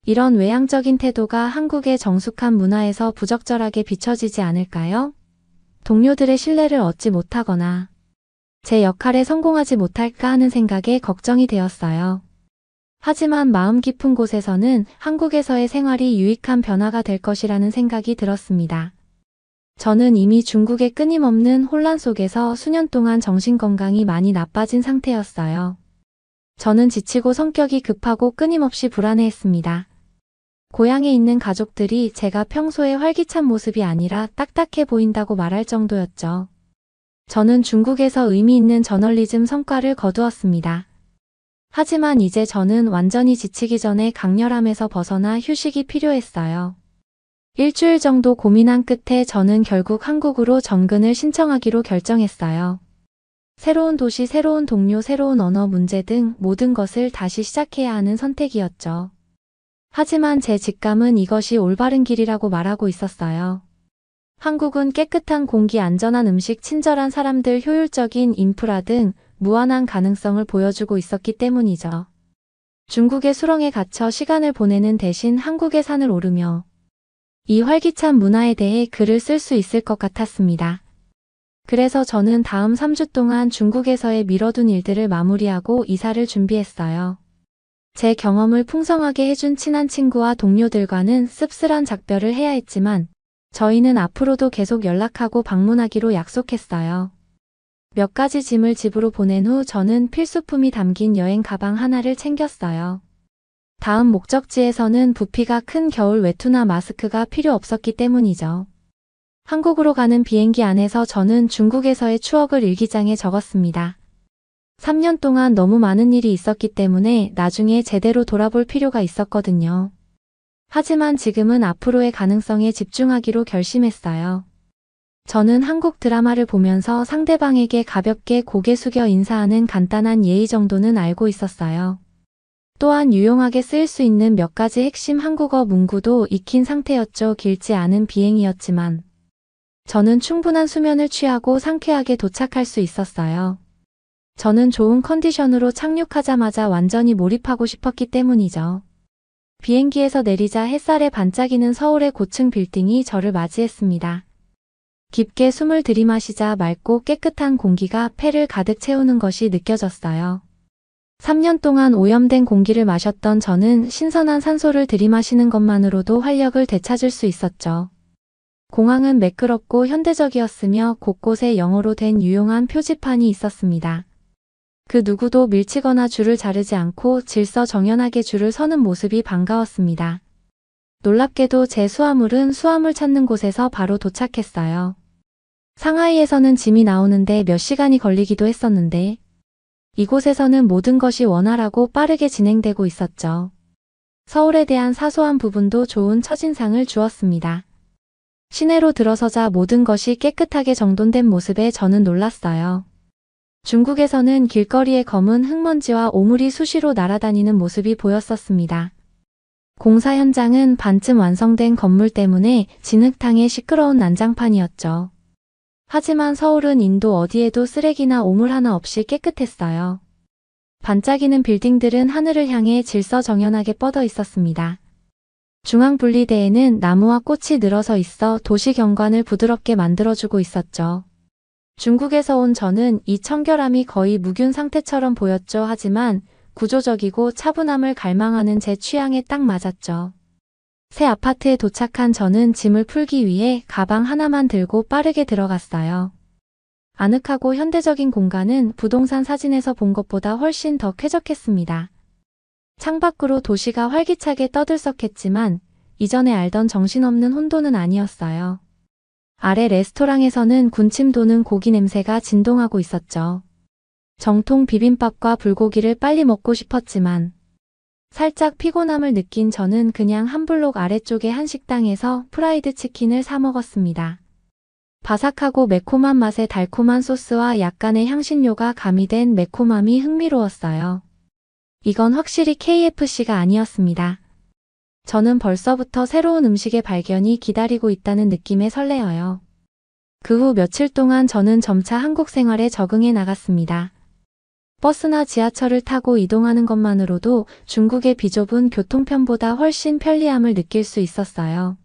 이런 외향적인 태도가 한국의 정숙한 문화에서 부적절하게 비춰지지 않을까요? 동료들의 신뢰를 얻지 못하거나 제 역할에 성공하지 못할까 하는 생각에 걱정이 되었어요. 하지만 마음 깊은 곳에서는 한국에서의 생활이 유익한 변화가 될 것이라는 생각이 들었습니다. 저는 이미 중국의 끊임없는 혼란 속에서 수년 동안 정신건강이 많이 나빠진 상태였어요. 저는 지치고 성격이 급하고 끊임없이 불안해했습니다. 고향에 있는 가족들이 제가 평소에 활기찬 모습이 아니라 딱딱해 보인다고 말할 정도였죠. 저는 중국에서 의미 있는 저널리즘 성과를 거두었습니다. 하지만 이제 저는 완전히 지치기 전에 강렬함에서 벗어나 휴식이 필요했어요. 일주일 정도 고민한 끝에 저는 결국 한국으로 전근을 신청하기로 결정했어요. 새로운 도시, 새로운 동료, 새로운 언어 문제 등 모든 것을 다시 시작해야 하는 선택이었죠. 하지만 제 직감은 이것이 올바른 길이라고 말하고 있었어요. 한국은 깨끗한 공기, 안전한 음식, 친절한 사람들, 효율적인 인프라 등 무한한 가능성을 보여주고 있었기 때문이죠. 중국의 수렁에 갇혀 시간을 보내는 대신 한국의 산을 오르며 이 활기찬 문화에 대해 글을 쓸 수 있을 것 같았습니다. 그래서 저는 다음 3주 동안 중국에서의 미뤄둔 일들을 마무리하고 이사를 준비했어요. 제 경험을 풍성하게 해준 친한 친구와 동료들과는 씁쓸한 작별을 해야 했지만 저희는 앞으로도 계속 연락하고 방문하기로 약속했어요. 몇 가지 짐을 집으로 보낸 후 저는 필수품이 담긴 여행 가방 하나를 챙겼어요. 다음 목적지에서는 부피가 큰 겨울 외투나 마스크가 필요 없었기 때문이죠. 한국으로 가는 비행기 안에서 저는 중국에서의 추억을 일기장에 적었습니다. 3년 동안 너무 많은 일이 있었기 때문에 나중에 제대로 돌아볼 필요가 있었거든요. 하지만 지금은 앞으로의 가능성에 집중하기로 결심했어요. 저는 한국 드라마를 보면서 상대방에게 가볍게 고개 숙여 인사하는 간단한 예의 정도는 알고 있었어요. 또한 유용하게 쓰일 수 있는 몇 가지 핵심 한국어 문구도 익힌 상태였죠. 길지 않은 비행이었지만 저는 충분한 수면을 취하고 상쾌하게 도착할 수 있었어요. 저는 좋은 컨디션으로 착륙하자마자 완전히 몰입하고 싶었기 때문이죠. 비행기에서 내리자 햇살에 반짝이는 서울의 고층 빌딩이 저를 맞이했습니다. 깊게 숨을 들이마시자 맑고 깨끗한 공기가 폐를 가득 채우는 것이 느껴졌어요. 3년 동안 오염된 공기를 마셨던 저는 신선한 산소를 들이마시는 것만으로도 활력을 되찾을 수 있었죠. 공항은 매끄럽고 현대적이었으며 곳곳에 영어로 된 유용한 표지판이 있었습니다. 그 누구도 밀치거나 줄을 자르지 않고 질서정연하게 줄을 서는 모습이 반가웠습니다. 놀랍게도 제 수화물은 수화물 찾는 곳에서 바로 도착했어요. 상하이에서는 짐이 나오는데 몇 시간이 걸리기도 했었는데 이곳에서는 모든 것이 원활하고 빠르게 진행되고 있었죠. 서울에 대한 사소한 부분도 좋은 첫인상을 주었습니다. 시내로 들어서자 모든 것이 깨끗하게 정돈된 모습에 저는 놀랐어요. 중국에서는 길거리에 검은 흙먼지와 오물이 수시로 날아다니는 모습이 보였었습니다. 공사 현장은 반쯤 완성된 건물 때문에 진흙탕의 시끄러운 난장판이었죠. 하지만 서울은 인도 어디에도 쓰레기나 오물 하나 없이 깨끗했어요. 반짝이는 빌딩들은 하늘을 향해 질서정연하게 뻗어 있었습니다. 중앙 분리대에는 나무와 꽃이 늘어서 있어 도시 경관을 부드럽게 만들어주고 있었죠. 중국에서 온 저는 이 청결함이 거의 무균 상태처럼 보였죠. 하지만 구조적이고 차분함을 갈망하는 제 취향에 딱 맞았죠. 새 아파트에 도착한 저는 짐을 풀기 위해 가방 하나만 들고 빠르게 들어갔어요. 아늑하고 현대적인 공간은 부동산 사진에서 본 것보다 훨씬 더 쾌적했습니다. 창밖으로 도시가 활기차게 떠들썩했지만 이전에 알던 정신없는 혼돈은 아니었어요. 아래 레스토랑에서는 군침 도는 고기 냄새가 진동하고 있었죠. 정통 비빔밥과 불고기를 빨리 먹고 싶었지만 살짝 피곤함을 느낀 저는 그냥 한 블록 아래쪽의 한 식당에서 프라이드 치킨을 사 먹었습니다. 바삭하고 매콤한 맛의 달콤한 소스와 약간의 향신료가 가미된 매콤함이 흥미로웠어요. 이건 확실히 KFC가 아니었습니다. 저는 벌써부터 새로운 음식의 발견이 기다리고 있다는 느낌에 설레어요. 그 후 며칠 동안 저는 점차 한국 생활에 적응해 나갔습니다. 버스나 지하철을 타고 이동하는 것만으로도 중국의 비좁은 교통편보다 훨씬 편리함을 느낄 수 있었어요.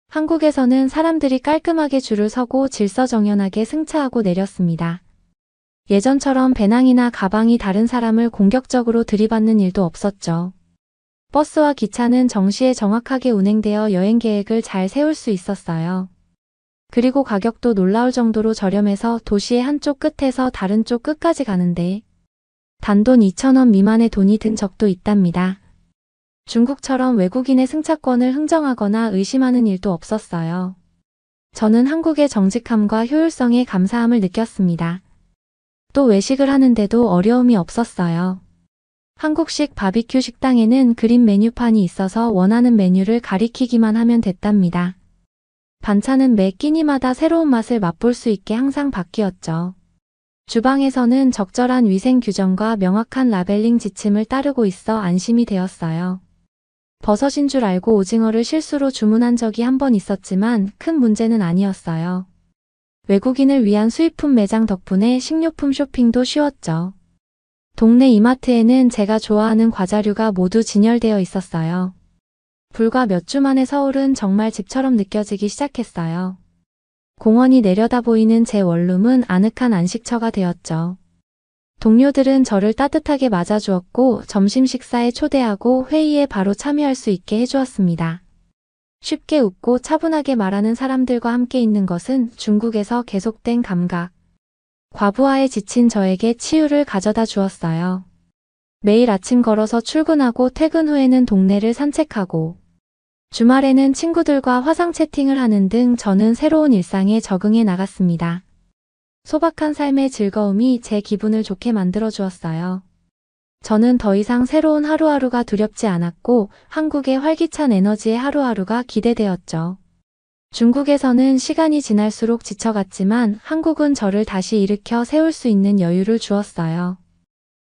한국에서는 사람들이 깔끔하게 줄을 서고 질서정연하게 승차하고 내렸습니다. 예전처럼 배낭이나 가방이 다른 사람을 공격적으로 들이받는 일도 없었죠. 버스와 기차는 정시에 정확하게 운행되어 여행 계획을 잘 세울 수 있었어요. 그리고 가격도 놀라울 정도로 저렴해서 도시의 한쪽 끝에서 다른 쪽 끝까지 가는데 단돈 2,000원 미만의 돈이 든 적도 있답니다. 중국처럼 외국인의 승차권을 흥정하거나 의심하는 일도 없었어요. 저는 한국의 정직함과 효율성에 감사함을 느꼈습니다. 또 외식을 하는데도 어려움이 없었어요. 한국식 바비큐 식당에는 그림 메뉴판이 있어서 원하는 메뉴를 가리키기만 하면 됐답니다. 반찬은 매 끼니마다 새로운 맛을 맛볼 수 있게 항상 바뀌었죠. 주방에서는 적절한 위생 규정과 명확한 라벨링 지침을 따르고 있어 안심이 되었어요. 버섯인 줄 알고 오징어를 실수로 주문한 적이 한 번 있었지만 큰 문제는 아니었어요. 외국인을 위한 수입품 매장 덕분에 식료품 쇼핑도 쉬웠죠. 동네 이마트에는 제가 좋아하는 과자류가 모두 진열되어 있었어요. 불과 몇 주 만에 서울은 정말 집처럼 느껴지기 시작했어요. 공원이 내려다 보이는 제 원룸은 아늑한 안식처가 되었죠. 동료들은 저를 따뜻하게 맞아주었고 점심 식사에 초대하고 회의에 바로 참여할 수 있게 해주었습니다. 쉽게 웃고 차분하게 말하는 사람들과 함께 있는 것은 중국에서 계속된 감각. 과부하에 지친 저에게 치유를 가져다 주었어요. 매일 아침 걸어서 출근하고 퇴근 후에는 동네를 산책하고 주말에는 친구들과 화상 채팅을 하는 등 저는 새로운 일상에 적응해 나갔습니다. 소박한 삶의 즐거움이 제 기분을 좋게 만들어 주었어요. 저는 더 이상 새로운 하루하루가 두렵지 않았고 한국의 활기찬 에너지의 하루하루가 기대되었죠. 중국에서는 시간이 지날수록 지쳐갔지만 한국은 저를 다시 일으켜 세울 수 있는 여유를 주었어요.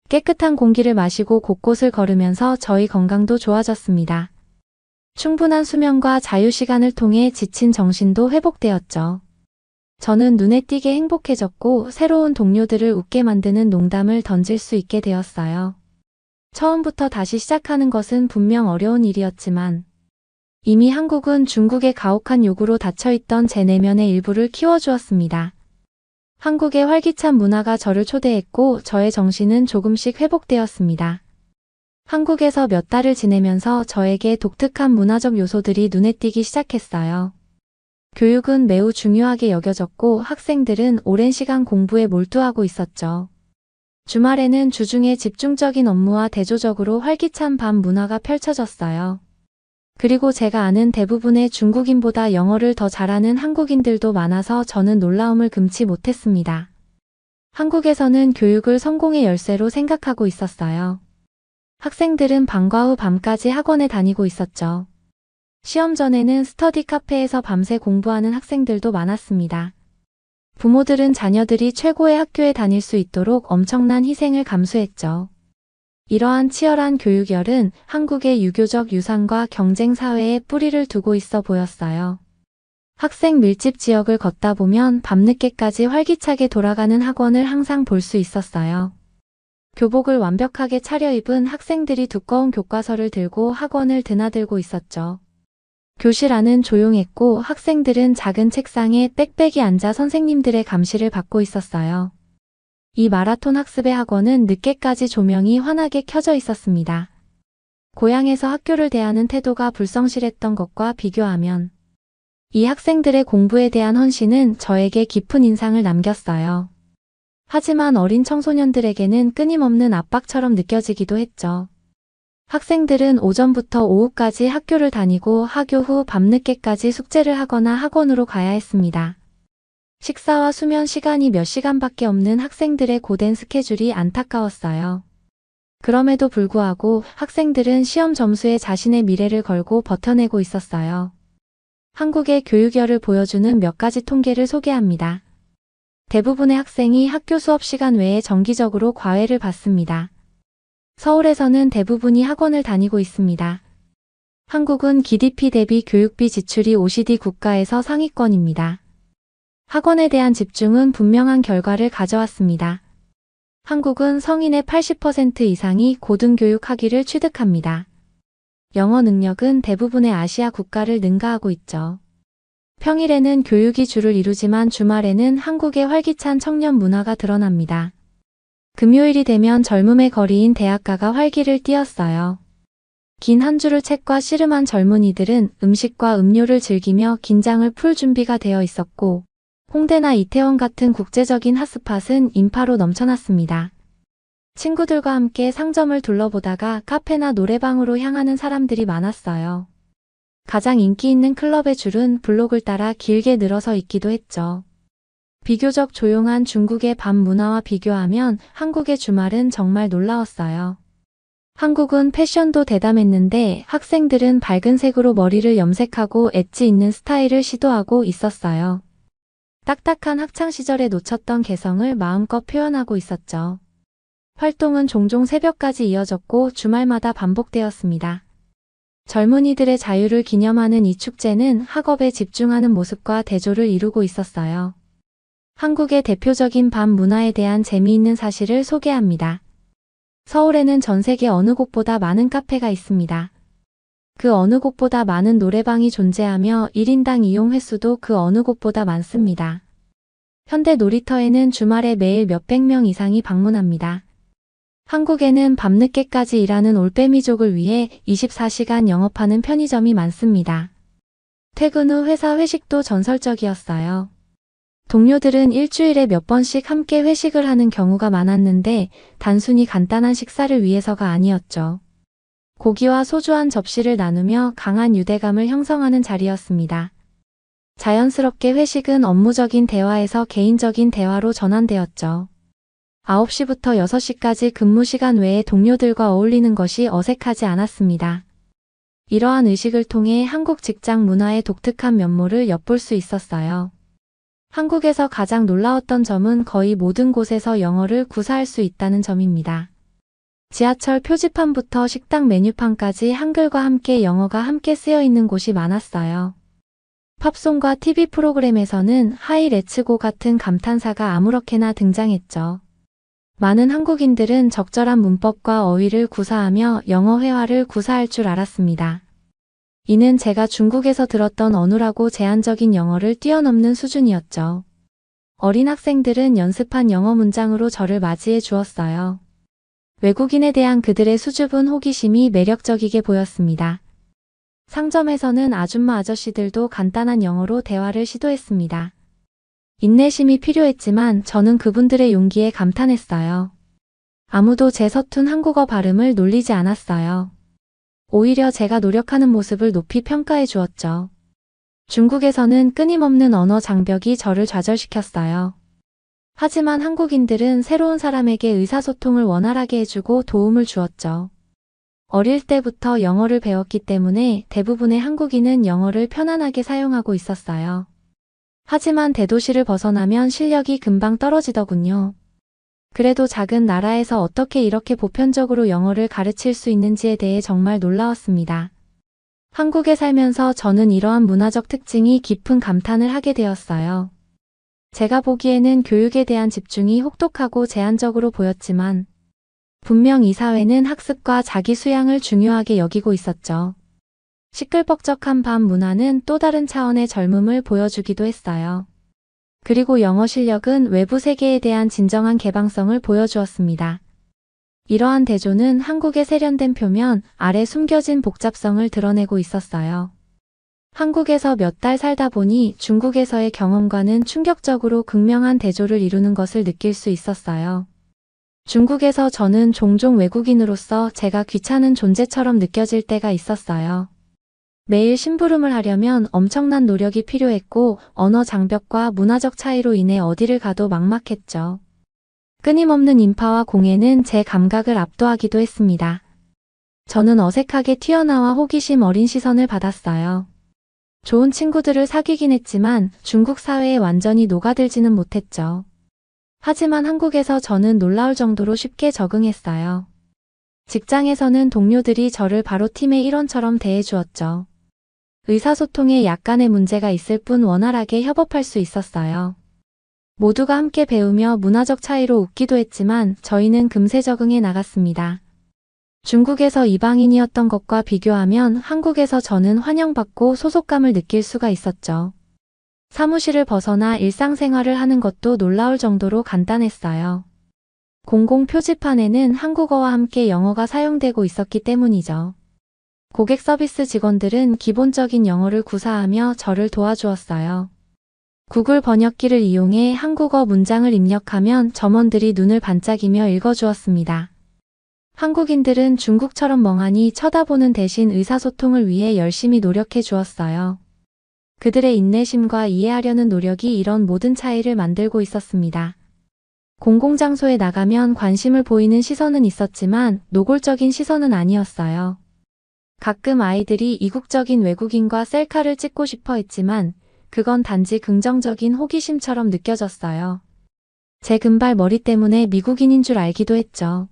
깨끗한 공기를 마시고 곳곳을 걸으면서 저희 건강도 좋아졌습니다. 충분한 수면과 자유시간을 통해 지친 정신도 회복되었죠. 저는 눈에 띄게 행복해졌고 새로운 동료들을 웃게 만드는 농담을 던질 수 있게 되었어요. 처음부터 다시 시작하는 것은 분명 어려운 일이었지만 이미 한국은 중국의 가혹한 요구로 닫혀있던 제 내면의 일부를 키워주었습니다. 한국의 활기찬 문화가 저를 초대했고 저의 정신은 조금씩 회복되었습니다. 한국에서 몇 달을 지내면서 저에게 독특한 문화적 요소들이 눈에 띄기 시작했어요. 교육은 매우 중요하게 여겨졌고 학생들은 오랜 시간 공부에 몰두하고 있었죠. 주말에는 주중에 집중적인 업무와 대조적으로 활기찬 밤 문화가 펼쳐졌어요. 그리고 제가 아는 대부분의 중국인보다 영어를 더 잘하는 한국인들도 많아서 저는 놀라움을 금치 못했습니다. 한국에서는 교육을 성공의 열쇠로 생각하고 있었어요. 학생들은 방과 후 밤까지 학원에 다니고 있었죠. 시험 전에는 스터디 카페에서 밤새 공부하는 학생들도 많았습니다. 부모들은 자녀들이 최고의 학교에 다닐 수 있도록 엄청난 희생을 감수했죠. 이러한 치열한 교육열은 한국의 유교적 유산과 경쟁 사회에 뿌리를 두고 있어 보였어요. 학생 밀집 지역을 걷다 보면 밤늦게까지 활기차게 돌아가는 학원을 항상 볼 수 있었어요. 교복을 완벽하게 차려입은 학생들이 두꺼운 교과서를 들고 학원을 드나들고 있었죠. 교실 안은 조용했고 학생들은 작은 책상에 빽빽이 앉아 선생님들의 감시를 받고 있었어요. 이 마라톤 학습의 학원은 늦게까지 조명이 환하게 켜져 있었습니다. 고향에서 학교를 대하는 태도가 불성실했던 것과 비교하면 이 학생들의 공부에 대한 헌신은 저에게 깊은 인상을 남겼어요. 하지만 어린 청소년들에게는 끊임없는 압박처럼 느껴지기도 했죠. 학생들은 오전부터 오후까지 학교를 다니고 학교 후 밤늦게까지 숙제를 하거나 학원으로 가야 했습니다. 식사와 수면 시간이 몇 시간밖에 없는 학생들의 고된 스케줄이 안타까웠어요. 그럼에도 불구하고 학생들은 시험 점수에 자신의 미래를 걸고 버텨내고 있었어요. 한국의 교육열을 보여주는 몇 가지 통계를 소개합니다. 대부분의 학생이 학교 수업 시간 외에 정기적으로 과외를 받습니다. 서울에서는 대부분이 학원을 다니고 있습니다. 한국은 GDP 대비 교육비 지출이 OECD 국가에서 상위권입니다. 학원에 대한 집중은 분명한 결과를 가져왔습니다. 한국은 성인의 80% 이상이 고등교육 학위를 취득합니다. 영어 능력은 대부분의 아시아 국가를 능가하고 있죠. 평일에는 교육이 주를 이루지만 주말에는 한국의 활기찬 청년 문화가 드러납니다. 금요일이 되면 젊음의 거리인 대학가가 활기를 띠었어요. 긴 한 줄을 책과 씨름한 젊은이들은 음식과 음료를 즐기며 긴장을 풀 준비가 되어 있었고, 홍대나 이태원 같은 국제적인 핫스팟은 인파로 넘쳐났습니다. 친구들과 함께 상점을 둘러보다가 카페나 노래방으로 향하는 사람들이 많았어요. 가장 인기 있는 클럽의 줄은 블록을 따라 길게 늘어서 있기도 했죠. 비교적 조용한 중국의 밤 문화와 비교하면 한국의 주말은 정말 놀라웠어요. 한국은 패션도 대담했는데 학생들은 밝은 색으로 머리를 염색하고 엣지 있는 스타일을 시도하고 있었어요. 딱딱한 학창시절에 놓쳤던 개성을 마음껏 표현하고 있었죠. 활동은 종종 새벽까지 이어졌고 주말마다 반복되었습니다. 젊은이들의 자유를 기념하는 이 축제는 학업에 집중하는 모습과 대조를 이루고 있었어요. 한국의 대표적인 밤 문화에 대한 재미있는 사실을 소개합니다. 서울에는 전 세계 어느 곳보다 많은 카페가 있습니다. 그 어느 곳보다 많은 노래방이 존재하며 1인당 이용 횟수도 그 어느 곳보다 많습니다. 현대 놀이터에는 주말에 매일 몇백 명 이상이 방문합니다. 한국에는 밤늦게까지 일하는 올빼미족을 위해 24시간 영업하는 편의점이 많습니다. 퇴근 후 회사 회식도 전설적이었어요. 동료들은 일주일에 몇 번씩 함께 회식을 하는 경우가 많았는데 단순히 간단한 식사를 위해서가 아니었죠. 고기와 소주 한 접시를 나누며 강한 유대감을 형성하는 자리였습니다. 자연스럽게 회식은 업무적인 대화에서 개인적인 대화로 전환되었죠. 9시부터 6시까지 근무 시간 외에 동료들과 어울리는 것이 어색하지 않았습니다. 이러한 의식을 통해 한국 직장 문화의 독특한 면모를 엿볼 수 있었어요. 한국에서 가장 놀라웠던 점은 거의 모든 곳에서 영어를 구사할 수 있다는 점입니다. 지하철 표지판부터 식당 메뉴판까지 한글과 함께 영어가 함께 쓰여 있는 곳이 많았어요. 팝송과 TV 프로그램에서는 하이 렛츠고 같은 감탄사가 아무렇게나 등장했죠. 많은 한국인들은 적절한 문법과 어휘를 구사하며 영어 회화를 구사할 줄 알았습니다. 이는 제가 중국에서 들었던 어눌하고 제한적인 영어를 뛰어넘는 수준이었죠. 어린 학생들은 연습한 영어 문장으로 저를 맞이해 주었어요. 외국인에 대한 그들의 수줍은 호기심이 매력적이게 보였습니다. 상점에서는 아줌마 아저씨들도 간단한 영어로 대화를 시도했습니다. 인내심이 필요했지만 저는 그분들의 용기에 감탄했어요. 아무도 제 서툰 한국어 발음을 놀리지 않았어요. 오히려 제가 노력하는 모습을 높이 평가해 주었죠. 중국에서는 끊임없는 언어 장벽이 저를 좌절시켰어요. 하지만 한국인들은 새로운 사람에게 의사소통을 원활하게 해주고 도움을 주었죠. 어릴 때부터 영어를 배웠기 때문에 대부분의 한국인은 영어를 편안하게 사용하고 있었어요. 하지만 대도시를 벗어나면 실력이 금방 떨어지더군요. 그래도 작은 나라에서 어떻게 이렇게 보편적으로 영어를 가르칠 수 있는지에 대해 정말 놀라웠습니다. 한국에 살면서 저는 이러한 문화적 특징이 깊은 감탄을 하게 되었어요. 제가 보기에는 교육에 대한 집중이 혹독하고 제한적으로 보였지만 분명 이 사회는 학습과 자기 수양을 중요하게 여기고 있었죠. 시끌벅적한 밤 문화는 또 다른 차원의 젊음을 보여주기도 했어요. 그리고 영어 실력은 외부 세계에 대한 진정한 개방성을 보여주었습니다. 이러한 대조는 한국의 세련된 표면 아래 숨겨진 복잡성을 드러내고 있었어요. 한국에서 몇 달 살다 보니 중국에서의 경험과는 충격적으로 극명한 대조를 이루는 것을 느낄 수 있었어요. 중국에서 저는 종종 외국인으로서 제가 귀찮은 존재처럼 느껴질 때가 있었어요. 매일 심부름을 하려면 엄청난 노력이 필요했고 언어 장벽과 문화적 차이로 인해 어디를 가도 막막했죠. 끊임없는 인파와 공해는 제 감각을 압도하기도 했습니다. 저는 어색하게 튀어나와 호기심 어린 시선을 받았어요. 좋은 친구들을 사귀긴 했지만 중국 사회에 완전히 녹아들지는 못했죠. 하지만 한국에서 저는 놀라울 정도로 쉽게 적응했어요. 직장에서는 동료들이 저를 바로 팀의 일원처럼 대해주었죠. 의사소통에 약간의 문제가 있을 뿐 원활하게 협업할 수 있었어요. 모두가 함께 배우며 문화적 차이로 웃기도 했지만 저희는 금세 적응해 나갔습니다. 중국에서 이방인이었던 것과 비교하면 한국에서 저는 환영받고 소속감을 느낄 수가 있었죠. 사무실을 벗어나 일상생활을 하는 것도 놀라울 정도로 간단했어요. 공공 표지판에는 한국어와 함께 영어가 사용되고 있었기 때문이죠. 고객 서비스 직원들은 기본적인 영어를 구사하며 저를 도와주었어요. 구글 번역기를 이용해 한국어 문장을 입력하면 점원들이 눈을 반짝이며 읽어주었습니다. 한국인들은 중국처럼 멍하니 쳐다보는 대신 의사소통을 위해 열심히 노력해 주었어요. 그들의 인내심과 이해하려는 노력이 이런 모든 차이를 만들고 있었습니다. 공공장소에 나가면 관심을 보이는 시선은 있었지만 노골적인 시선은 아니었어요. 가끔 아이들이 이국적인 외국인과 셀카를 찍고 싶어 했지만 그건 단지 긍정적인 호기심처럼 느껴졌어요. 제 금발 머리 때문에 미국인인 줄 알기도 했죠.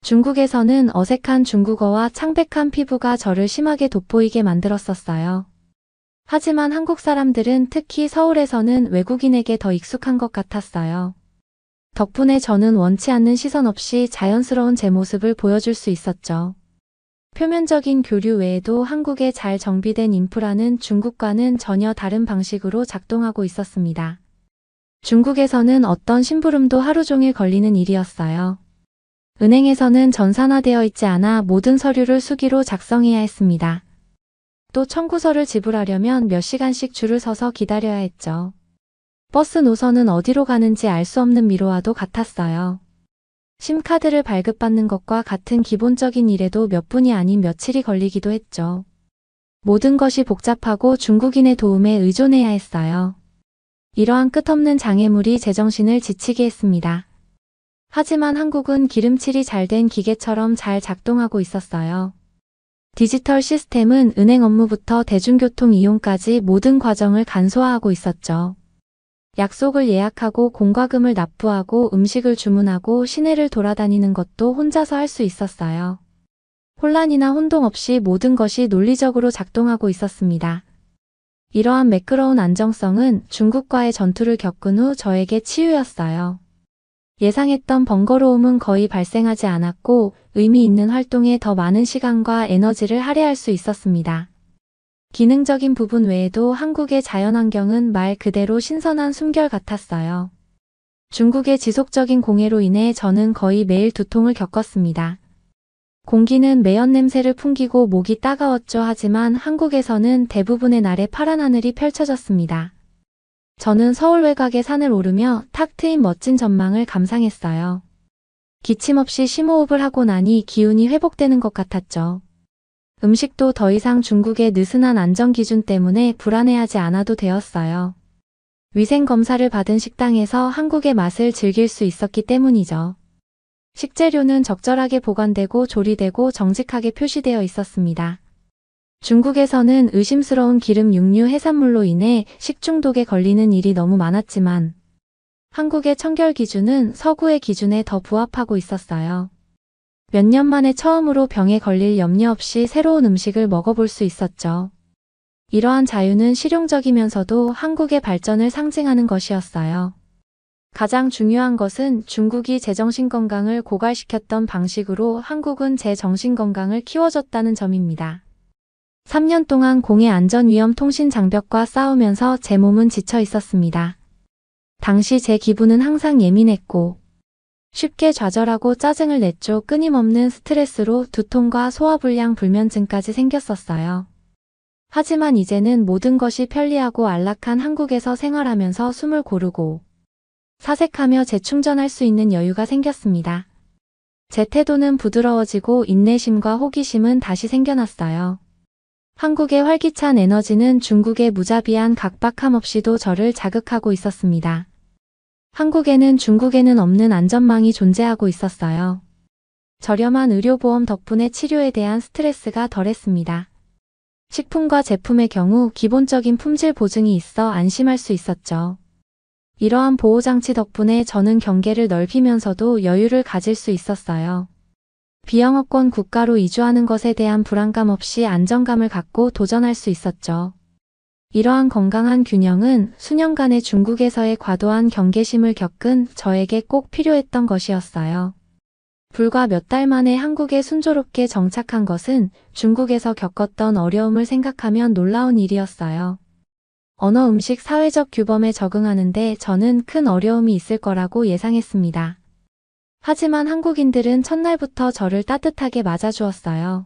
중국에서는 어색한 중국어와 창백한 피부가 저를 심하게 돋보이게 만들었었어요. 하지만 한국 사람들은 특히 서울에서는 외국인에게 더 익숙한 것 같았어요. 덕분에 저는 원치 않는 시선 없이 자연스러운 제 모습을 보여줄 수 있었죠. 표면적인 교류 외에도 한국의 잘 정비된 인프라는 중국과는 전혀 다른 방식으로 작동하고 있었습니다. 중국에서는 어떤 심부름도 하루 종일 걸리는 일이었어요. 은행에서는 전산화되어 있지 않아 모든 서류를 수기로 작성해야 했습니다. 또 청구서를 지불하려면 몇 시간씩 줄을 서서 기다려야 했죠. 버스 노선은 어디로 가는지 알 수 없는 미로와도 같았어요. 심카드를 발급받는 것과 같은 기본적인 일에도 몇 분이 아닌 며칠이 걸리기도 했죠. 모든 것이 복잡하고 중국인의 도움에 의존해야 했어요. 이러한 끝없는 장애물이 제정신을 지치게 했습니다. 하지만 한국은 기름칠이 잘 된 기계처럼 잘 작동하고 있었어요. 디지털 시스템은 은행 업무부터 대중교통 이용까지 모든 과정을 간소화하고 있었죠. 약속을 예약하고 공과금을 납부하고 음식을 주문하고 시내를 돌아다니는 것도 혼자서 할 수 있었어요. 혼란이나 혼동 없이 모든 것이 논리적으로 작동하고 있었습니다. 이러한 매끄러운 안정성은 중국과의 전투를 겪은 후 저에게 치유였어요. 예상했던 번거로움은 거의 발생하지 않았고 의미 있는 활동에 더 많은 시간과 에너지를 할애할 수 있었습니다. 기능적인 부분 외에도 한국의 자연환경은 말 그대로 신선한 숨결 같았어요. 중국의 지속적인 공해로 인해 저는 거의 매일 두통을 겪었습니다. 공기는 매연 냄새를 풍기고 목이 따가웠죠. 하지만 한국에서는 대부분의 날에 파란 하늘이 펼쳐졌습니다. 저는 서울 외곽의 산을 오르며 탁 트인 멋진 전망을 감상했어요. 기침 없이 심호흡을 하고 나니 기운이 회복되는 것 같았죠. 음식도 더 이상 중국의 느슨한 안전기준 때문에 불안해하지 않아도 되었어요. 위생검사를 받은 식당에서 한국의 맛을 즐길 수 있었기 때문이죠. 식재료는 적절하게 보관되고 조리되고 정직하게 표시되어 있었습니다. 중국에서는 의심스러운 기름 육류 해산물로 인해 식중독에 걸리는 일이 너무 많았지만 한국의 청결 기준은 서구의 기준에 더 부합하고 있었어요. 몇 년 만에 처음으로 병에 걸릴 염려 없이 새로운 음식을 먹어볼 수 있었죠. 이러한 자유는 실용적이면서도 한국의 발전을 상징하는 것이었어요. 가장 중요한 것은 중국이 제 정신건강을 고갈시켰던 방식으로 한국은 제 정신건강을 키워줬다는 점입니다. 3년 동안 공해 안전위험 통신 장벽과 싸우면서 제 몸은 지쳐 있었습니다. 당시 제 기분은 항상 예민했고 쉽게 좌절하고 짜증을 냈죠. 끊임없는 스트레스로 두통과 소화불량 불면증까지 생겼었어요. 하지만 이제는 모든 것이 편리하고 안락한 한국에서 생활하면서 숨을 고르고 사색하며 재충전할 수 있는 여유가 생겼습니다. 제 태도는 부드러워지고 인내심과 호기심은 다시 생겨났어요. 한국의 활기찬 에너지는 중국의 무자비한 각박함 없이도 저를 자극하고 있었습니다. 한국에는 중국에는 없는 안전망이 존재하고 있었어요. 저렴한 의료보험 덕분에 치료에 대한 스트레스가 덜했습니다. 식품과 제품의 경우 기본적인 품질 보증이 있어 안심할 수 있었죠. 이러한 보호장치 덕분에 저는 경계를 넓히면서도 여유를 가질 수 있었어요. 비영어권 국가로 이주하는 것에 대한 불안감 없이 안정감을 갖고 도전할 수 있었죠. 이러한 건강한 균형은 수년간의 중국에서의 과도한 경계심을 겪은 저에게 꼭 필요했던 것이었어요. 불과 몇 달 만에 한국에 순조롭게 정착한 것은 중국에서 겪었던 어려움을 생각하면 놀라운 일이었어요. 언어 음식 사회적 규범에 적응하는데 저는 큰 어려움이 있을 거라고 예상했습니다. 하지만 한국인들은 첫날부터 저를 따뜻하게 맞아주었어요.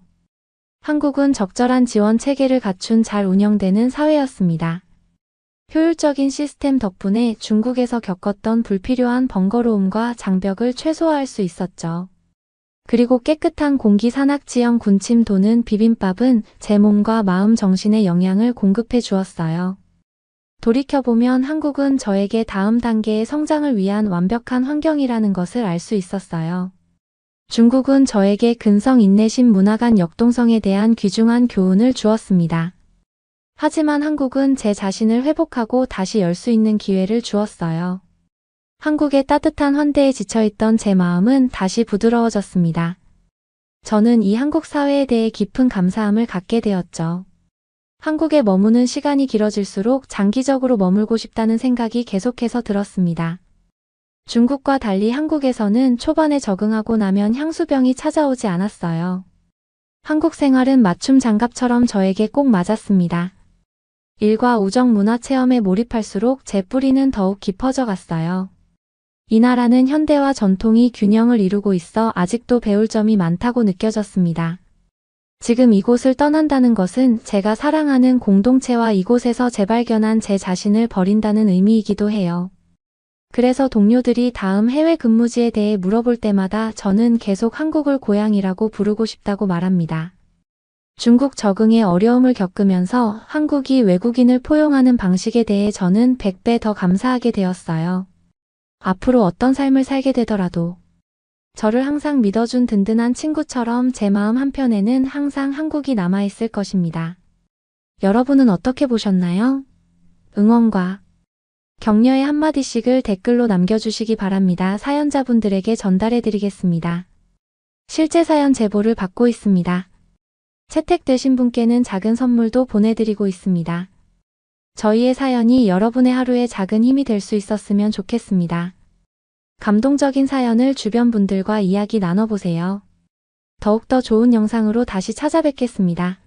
한국은 적절한 지원 체계를 갖춘 잘 운영되는 사회였습니다. 효율적인 시스템 덕분에 중국에서 겪었던 불필요한 번거로움과 장벽을 최소화할 수 있었죠. 그리고 깨끗한 공기 산악지형 군침 도는 비빔밥은 제 몸과 마음 정신에 영향을 공급해 주었어요. 돌이켜보면 한국은 저에게 다음 단계의 성장을 위한 완벽한 환경이라는 것을 알 수 있었어요. 중국은 저에게 근성, 인내심, 문화 간 역동성에 대한 귀중한 교훈을 주었습니다. 하지만 한국은 제 자신을 회복하고 다시 열 수 있는 기회를 주었어요. 한국의 따뜻한 환대에 지쳐있던 제 마음은 다시 부드러워졌습니다. 저는 이 한국 사회에 대해 깊은 감사함을 갖게 되었죠. 한국에 머무는 시간이 길어질수록 장기적으로 머물고 싶다는 생각이 계속해서 들었습니다. 중국과 달리 한국에서는 초반에 적응하고 나면 향수병이 찾아오지 않았어요. 한국 생활은 맞춤 장갑처럼 저에게 꼭 맞았습니다. 일과 우정 문화 체험에 몰입할수록 제 뿌리는 더욱 깊어져 갔어요. 이 나라는 현대와 전통이 균형을 이루고 있어 아직도 배울 점이 많다고 느껴졌습니다. 지금 이곳을 떠난다는 것은 제가 사랑하는 공동체와 이곳에서 재발견한 제 자신을 버린다는 의미이기도 해요. 그래서 동료들이 다음 해외 근무지에 대해 물어볼 때마다 저는 계속 한국을 고향이라고 부르고 싶다고 말합니다. 중국 적응에 어려움을 겪으면서 한국이 외국인을 포용하는 방식에 대해 저는 100배 더 감사하게 되었어요. 앞으로 어떤 삶을 살게 되더라도 저를 항상 믿어준 든든한 친구처럼 제 마음 한편에는 항상 한국이 남아있을 것입니다. 여러분은 어떻게 보셨나요? 응원과 격려의 한마디씩을 댓글로 남겨주시기 바랍니다. 사연자분들에게 전달해드리겠습니다. 실제 사연 제보를 받고 있습니다. 채택되신 분께는 작은 선물도 보내드리고 있습니다. 저희의 사연이 여러분의 하루에 작은 힘이 될 수 있었으면 좋겠습니다. 감동적인 사연을 주변 분들과 이야기 나눠보세요. 더욱더 좋은 영상으로 다시 찾아뵙겠습니다.